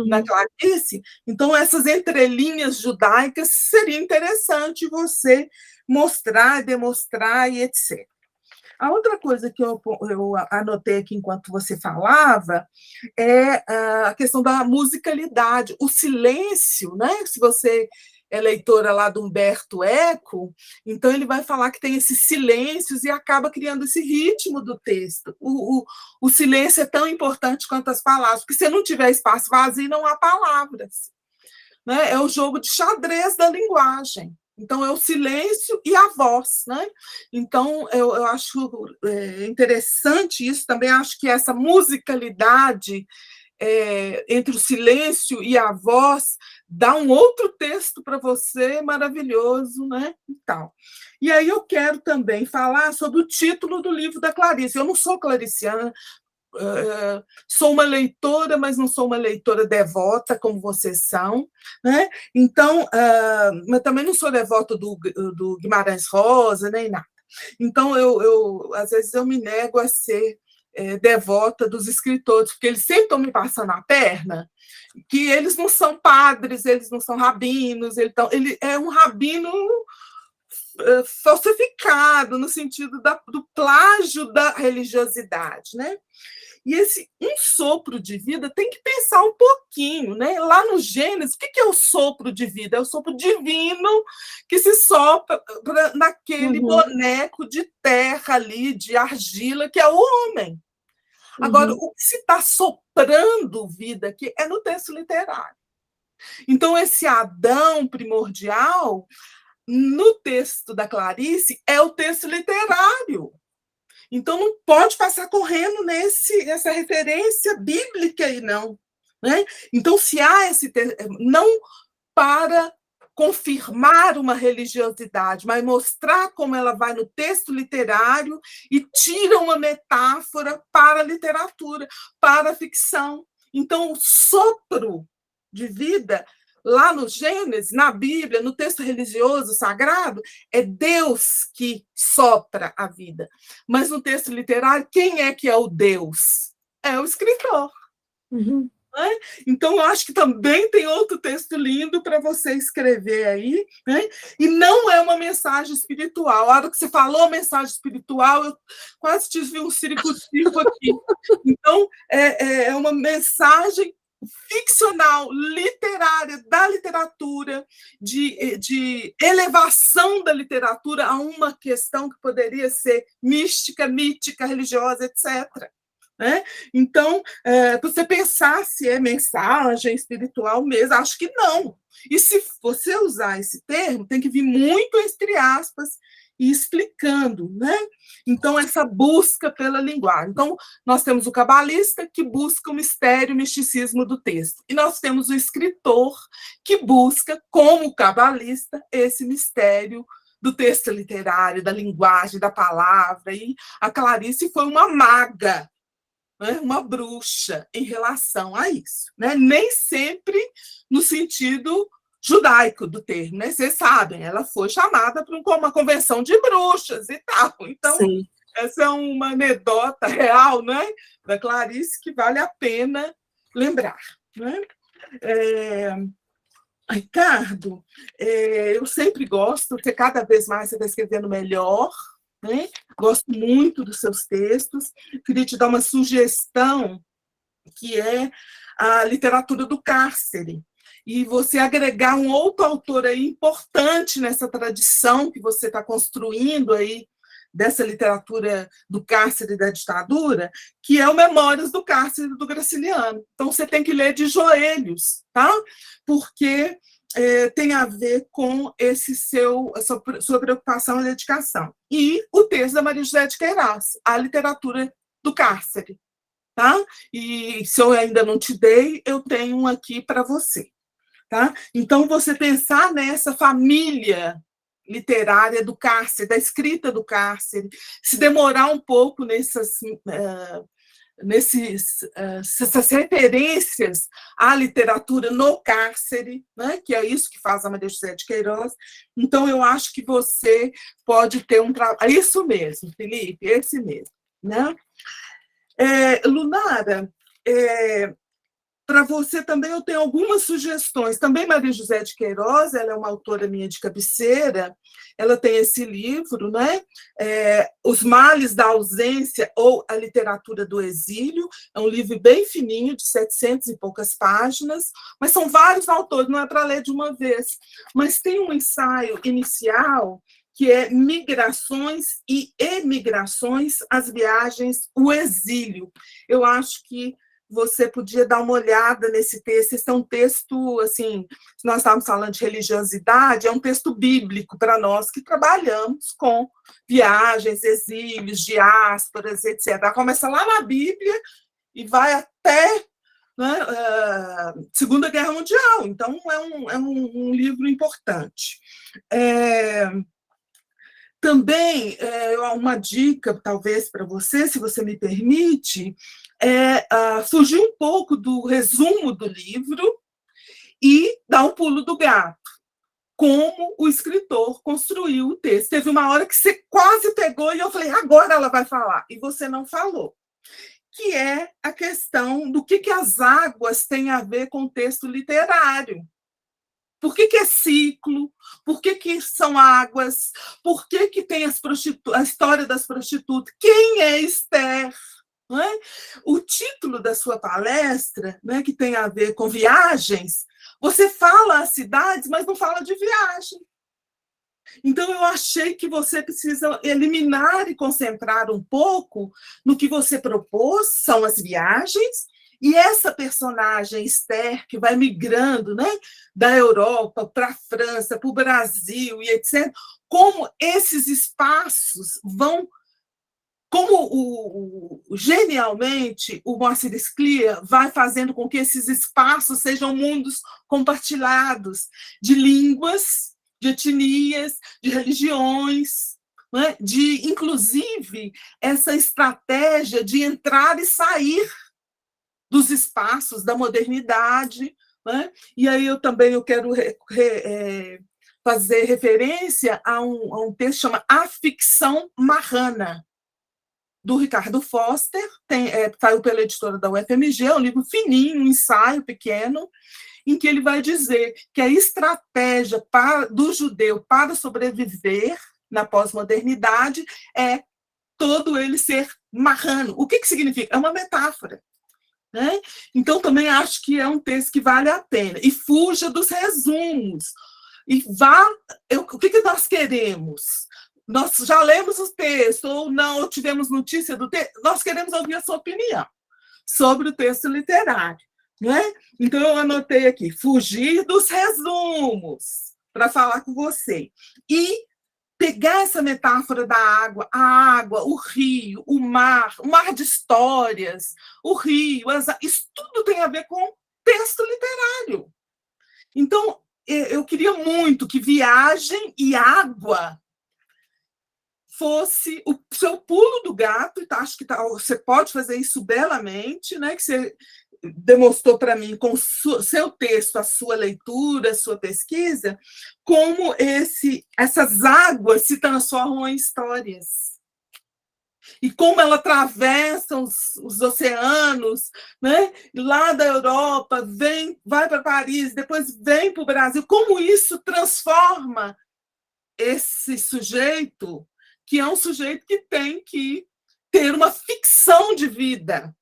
[SPEAKER 5] Na Clarice. Então, essas entrelinhas judaicas seria interessante você mostrar, demonstrar e etc. A outra coisa que eu anotei aqui enquanto você falava é a questão da musicalidade, o silêncio, né? Se você é leitora lá do Humberto Eco, então ele vai falar que tem esses silêncios e acaba criando esse ritmo do texto. O silêncio é tão importante quanto as palavras, porque se não tiver espaço vazio, não há palavras. Né? É o jogo de xadrez da linguagem. Então, é o silêncio e a voz. Né? Então, eu acho interessante isso, também acho que essa musicalidade entre o silêncio e a voz dá um outro texto para você maravilhoso, né? E aí eu quero também falar sobre o título do livro da Clarice. Eu não sou clariciana, sou uma leitora, mas não sou uma leitora devota, como vocês são, né? Então, mas também não sou devota do Guimarães Rosa, nem nada. Então, às vezes, eu me nego a ser devota dos escritores, porque eles sempre estão me passando a perna, que eles não são padres, eles não são rabinos, ele é um rabino falsificado, no sentido do plágio da religiosidade, né? E esse um sopro de vida tem que pensar um pouquinho, né? Lá no Gênesis, o que é o sopro de vida? É o sopro divino que se sopra naquele boneco de terra ali, de argila, que é o homem. Agora, o que se está soprando vida aqui é no texto literário. Então, esse Adão primordial, no texto da Clarice, é o texto literário. Então, não pode passar correndo nessa referência bíblica aí, não. Né? Então, se há esse... Não para confirmar uma religiosidade, mas mostrar como ela vai no texto literário e tira uma metáfora para a literatura, para a ficção. Então, o sopro de vida, lá no Gênesis, na Bíblia, no texto religioso sagrado, é Deus que sopra a vida. Mas no texto literário, quem é que é o Deus? É o escritor.
[SPEAKER 2] Uhum.
[SPEAKER 5] Né? Então, eu acho que também tem outro texto lindo para você escrever aí, né? E não é uma mensagem espiritual. A hora que você falou mensagem espiritual, eu quase tive um circo-circo aqui. Então, é uma mensagem ficcional, literária, da literatura, de elevação da literatura a uma questão que poderia ser mística, mítica, religiosa, etc. Né? Então, para você pensar se é mensagem espiritual mesmo, acho que não. E se você usar esse termo, tem que vir muito entre aspas e explicando, né? Então, essa busca pela linguagem. Então, nós temos o cabalista que busca o mistério, o misticismo do texto. E nós temos o escritor que busca, como cabalista, esse mistério do texto literário, da linguagem, da palavra. E a Clarice foi uma maga, né, uma bruxa em relação a isso, né? Nem sempre no sentido judaico do termo, né? Vocês sabem, ela foi chamada para uma convenção de bruxas e tal. Então, sim, essa é uma anedota real, né, da Clarice que vale a pena lembrar, né? Ricardo, eu sempre gosto, porque cada vez mais você está escrevendo melhor, né? Gosto muito dos seus textos. Queria te dar uma sugestão, que é a literatura do cárcere, e você agregar um outro autor aí importante nessa tradição que você está construindo aí, dessa literatura do cárcere e da ditadura, que é o Memórias do Cárcere do Graciliano. Então, você tem que ler de joelhos, tá? Porque tem a ver com a sua preocupação e dedicação. E o texto da Maria José de Queiroz, a literatura do cárcere. Tá? E se eu ainda não te dei, eu tenho um aqui para você. Tá? Então, você pensar nessa família literária do cárcere, da escrita do cárcere, se demorar um pouco nessas referências à literatura no cárcere, né, que é isso que faz a Maria José de Queiroz. Então, eu acho que você pode ter um trabalho. Isso mesmo, Felipe, esse mesmo. Né? Lunara, para você também eu tenho algumas sugestões. Também Maria José de Queiroz, ela é uma autora minha de cabeceira, ela tem esse livro, né? Os Males da Ausência ou a Literatura do Exílio, é um livro bem fininho, de 700 e poucas páginas, mas são vários autores, não é para ler de uma vez. Mas tem um ensaio inicial que é Migrações e Emigrações, as Viagens, o Exílio. Eu acho que você podia dar uma olhada nesse texto. Esse é um texto, assim, se nós estávamos falando de religiosidade, é um texto bíblico para nós que trabalhamos com viagens, exílios, diásporas, etc. Começa lá na Bíblia e vai até, né, Segunda Guerra Mundial. Então, é um livro importante. Também, uma dica, talvez, para você, se você me permite, fugir um pouco do resumo do livro e dar um pulo do gato. Como o escritor construiu o texto. Teve uma hora que você quase pegou e eu falei, agora ela vai falar, e você não falou. Que é a questão do que as águas têm a ver com o texto literário. Por que é ciclo? Por que são águas? Por que tem a história das prostitutas? Quem é Esther? Não é? O título da sua palestra, né, que tem a ver com viagens, você fala as cidades, mas não fala de viagem. Então, eu achei que você precisa eliminar e concentrar um pouco no que você propôs, são as viagens, e essa personagem, Esther, que vai migrando, né, da Europa para a França, para o Brasil e etc., como esses espaços vão como genialmente o Moacir Scliar vai fazendo com que esses espaços sejam mundos compartilhados de línguas, de etnias, de religiões, né? De, inclusive, essa estratégia de entrar e sair dos espaços da modernidade, né? E aí eu quero fazer referência a um texto que chama A Ficção Marrana, do Ricardo Foster, saiu pela editora da UFMG, é um livro fininho, um ensaio pequeno, em que ele vai dizer que a estratégia do judeu para sobreviver na pós-modernidade é todo ele ser marrano. O que significa? É uma metáfora. Né? Então, também acho que é um texto que vale a pena. E fuja dos resumos. E o que nós queremos? Nós já lemos o texto, ou não, ou tivemos notícia do texto, nós queremos ouvir a sua opinião sobre o texto literário. Né? Então, eu anotei aqui, fugir dos resumos, para falar com você. E pegar essa metáfora da água, a água, o rio, o mar de histórias, o rio, isso tudo tem a ver com texto literário. Então, eu queria muito que Viagem e Água fosse o seu pulo do gato, e acho que você pode fazer isso belamente, né? Que você demonstrou para mim com seu texto, a sua leitura, a sua pesquisa, como essas águas se transformam em histórias. E como ela atravessa os oceanos, né? Lá da Europa, vai para Paris, depois vem para o Brasil, como isso transforma esse sujeito, que é um sujeito que tem que ter uma ficção de vida.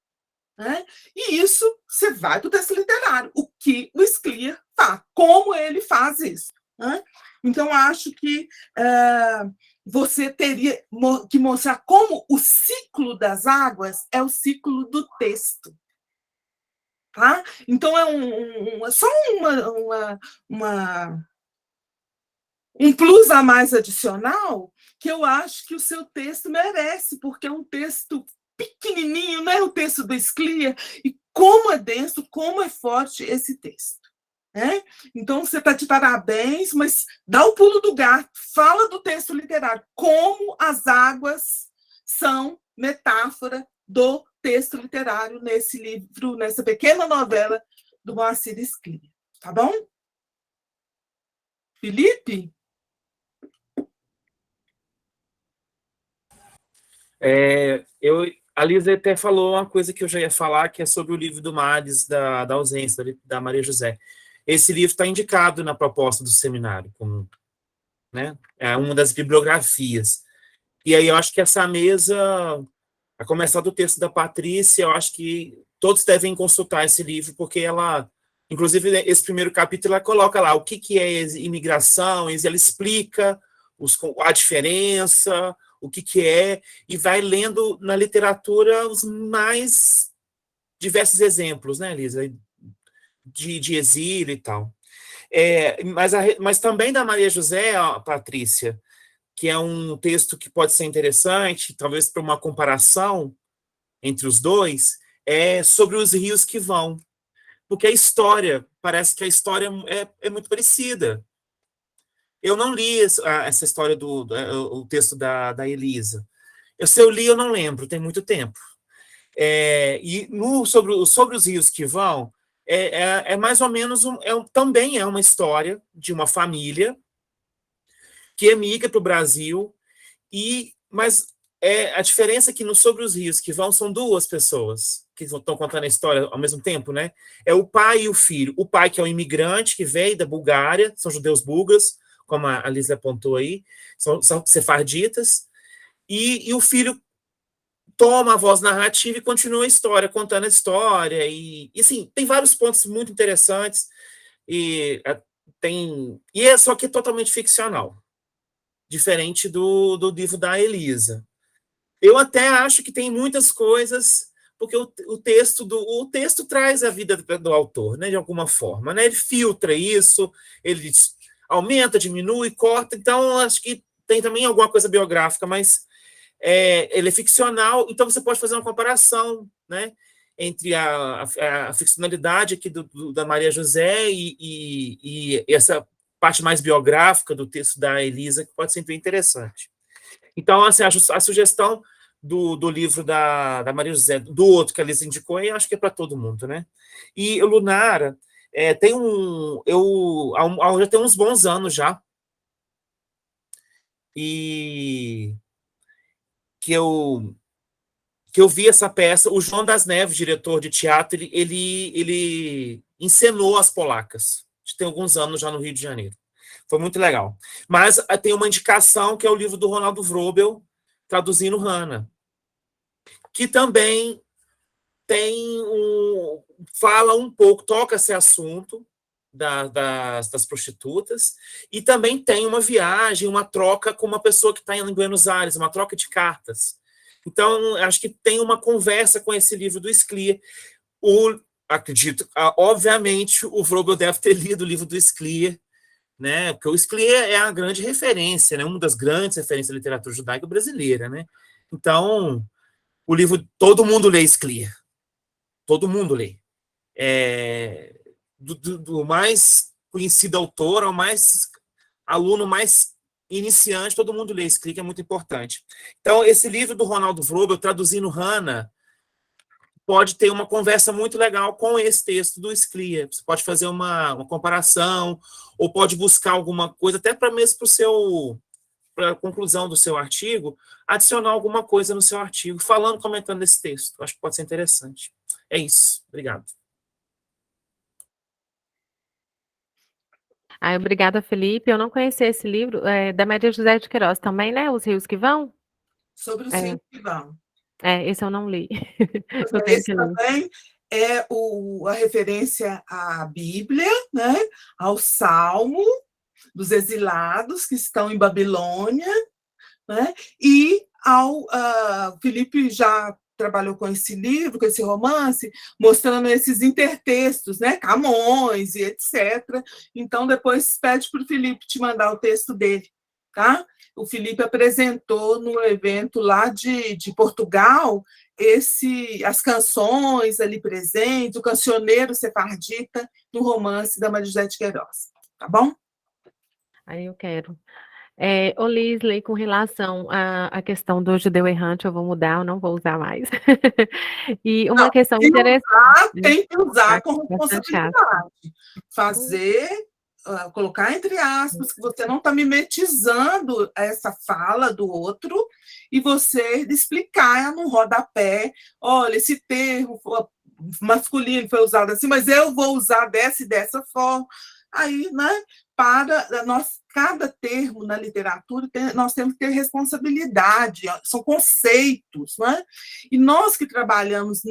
[SPEAKER 5] Né? E isso, você vai para o texto literário, o que o Scliar faz, como ele faz isso. Né? Então, acho que você teria que mostrar como o ciclo das águas é o ciclo do texto. Tá? Então, é só um plus a mais adicional que eu acho que o seu texto merece, porque é um texto pequenininho, não é o texto do Scliar, e como é denso, como é forte esse texto. Né? Então, você está de parabéns, mas dá o pulo do gato, fala do texto literário, como as águas são metáfora do texto literário nesse livro, nessa pequena novela do Moacir Scliar. Tá bom? Felipe?
[SPEAKER 7] A Lisa até falou uma coisa que eu já ia falar, que é sobre o livro do Mares, da ausência, da Maria José. Esse livro está indicado na proposta do seminário, como, né, é uma das bibliografias. E aí eu acho que essa mesa, a começar do texto da Patrícia, eu acho que todos devem consultar esse livro, porque ela, inclusive, esse primeiro capítulo, ela coloca lá o que é imigração, ela explica a diferença, o que é, e vai lendo na literatura os mais diversos exemplos, né, Lisa, de exílio e tal. Mas também da Maria José, ó, Patrícia, que é um texto que pode ser interessante, talvez para uma comparação entre os dois, é sobre os rios que vão. Porque parece que a história é muito parecida. Eu não li essa história o texto da Elisa. Se eu li, eu não lembro, tem muito tempo. Sobre os rios que vão, mais ou menos, também é uma história de uma família que emigra para o Brasil, mas a diferença é que Sobre os Rios que Vão são duas pessoas que estão contando a história ao mesmo tempo, né? É o pai e o filho. O pai, que é um imigrante que veio da Bulgária, são judeus búlgaros, como a Lisa apontou aí, são sefarditas, e o filho toma a voz narrativa e continua a história, contando a história, e assim, tem vários pontos muito interessantes, só que é totalmente ficcional, diferente do livro da Elisa. Eu até acho que tem muitas coisas, porque o texto traz a vida do autor, né, de alguma forma, né? Ele filtra isso, ele aumenta, diminui, corta, então acho que tem também alguma coisa biográfica, mas ele é ficcional, então você pode fazer uma comparação, né, entre a ficcionalidade aqui da Maria José e essa parte mais biográfica do texto da Elisa, que pode ser bem interessante. Então, assim, a sugestão do livro da Maria José, do outro que a Elisa indicou, eu acho que é para todo mundo, né? E o Lunara, já tem uns bons anos já, e que eu vi essa peça. O João das Neves, diretor de teatro, ele encenou As Polacas. Tem alguns anos já no Rio de Janeiro. Foi muito legal. Mas tem uma indicação que é o livro do Ronaldo Vrobel, traduzindo Hannah, que também fala um pouco, toca esse assunto das prostitutas, e também tem uma viagem, uma troca com uma pessoa que está em Buenos Aires, uma troca de cartas. Então, acho que tem uma conversa com esse livro do Scliar. Acredito, obviamente, o Vrobel deve ter lido o livro do Scliar, né? Porque o Scliar é a grande referência, né? Uma das grandes referências da literatura judaica brasileira, né? Então, o livro, todo mundo lê Scliar. Todo mundo lê. Do mais conhecido autor ao mais aluno mais iniciante, todo mundo lê Scliar, que é muito importante. Então, esse livro do Ronaldo Vrobel, traduzindo Hannah, pode ter uma conversa muito legal com esse texto do Scliar. Você pode fazer uma comparação, ou pode buscar alguma coisa, até para mesmo para a conclusão do seu artigo, adicionar alguma coisa no seu artigo, comentando esse texto. Acho que pode ser interessante. É isso. Obrigado.
[SPEAKER 1] Obrigada, Felipe. Eu não conhecia esse livro, da Maria José de Queiroz também, né? Os Rios que Vão?
[SPEAKER 5] Sobre os rios que vão.
[SPEAKER 1] Esse eu não li. Eu tenho
[SPEAKER 5] Esse
[SPEAKER 1] que ler.
[SPEAKER 5] também é a referência à Bíblia, né? Ao Salmo dos exilados que estão em Babilônia, né? E Felipe já trabalhou com esse livro, com esse romance, mostrando esses intertextos, né? Camões e etc. Então, depois pede para o Felipe te mandar o texto dele, tá? O Felipe apresentou no evento lá de Portugal as canções ali presentes, o cancioneiro sefardita no romance da Maria José de Queiroz, tá bom?
[SPEAKER 1] Aí eu quero. Ô, Lisley, com relação à questão do judeu errante, eu vou mudar, eu não vou usar mais. E uma questão interessante.
[SPEAKER 5] Tem que usar com
[SPEAKER 1] Bastante
[SPEAKER 5] responsabilidade. Fazer, colocar entre aspas, que você não está mimetizando essa fala do outro, e você explicar no rodapé, olha, esse termo masculino foi usado assim, mas eu vou usar dessa e dessa forma. Aí, né, cada termo na literatura, nós temos que ter responsabilidade, são conceitos, né? E nós que trabalhamos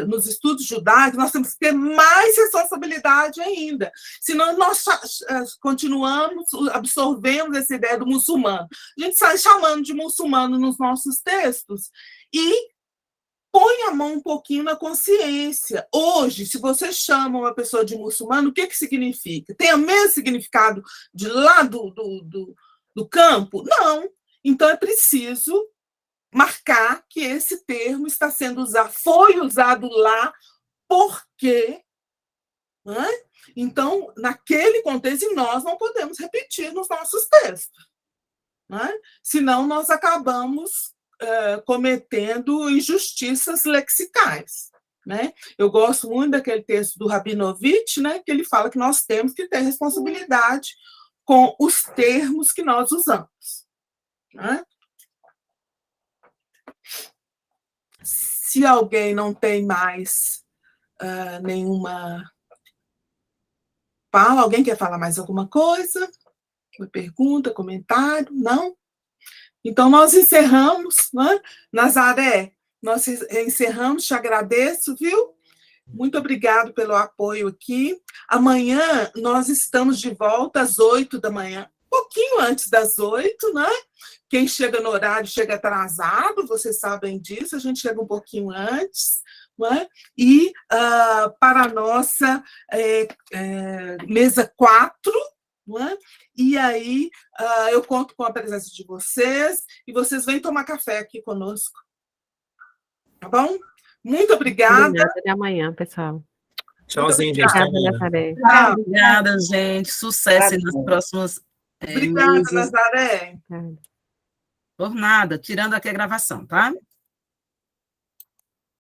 [SPEAKER 5] nos estudos judaicos, nós temos que ter mais responsabilidade ainda, senão nós continuamos, absorvemos essa ideia do muçulmano. A gente sai chamando de muçulmano nos nossos textos e põe a mão um pouquinho na consciência. Hoje, se você chama uma pessoa de muçulmano, o que significa? Tem o mesmo significado de lá do campo? Não. Então, é preciso marcar que esse termo está sendo usado, foi usado lá, por quê? Né? Então, naquele contexto, nós não podemos repetir nos nossos textos. Né? Senão, nós acabamos cometendo injustiças lexicais. Né? Eu gosto muito daquele texto do Rabinovich, né, que ele fala que nós temos que ter responsabilidade com os termos que nós usamos. Né? Se alguém não tem mais nenhuma fala, alguém quer falar mais alguma coisa? Uma pergunta, comentário? Não? Então, nós encerramos, né? Nazaré, nós encerramos, te agradeço, viu? Muito obrigado pelo apoio aqui. Amanhã nós estamos de volta às 8 da manhã, um pouquinho antes das 8, né? Quem chega no horário chega atrasado, vocês sabem disso, a gente chega um pouquinho antes, né? E para a nossa mesa 4, não é? E aí eu conto com a presença de vocês, e vocês vêm tomar café aqui conosco. Tá bom? Muito obrigada.
[SPEAKER 1] Obrigada, até amanhã, pessoal.
[SPEAKER 7] Tchauzinho, gente. Até
[SPEAKER 1] Obrigada,
[SPEAKER 7] amanhã.
[SPEAKER 1] Nazaré.
[SPEAKER 5] Tchau.
[SPEAKER 8] Obrigada, gente. Sucesso aí nos próximos
[SPEAKER 5] Obrigada,
[SPEAKER 8] meses.
[SPEAKER 5] Nazaré.
[SPEAKER 1] Obrigada.
[SPEAKER 8] Por nada, tirando aqui a gravação, tá?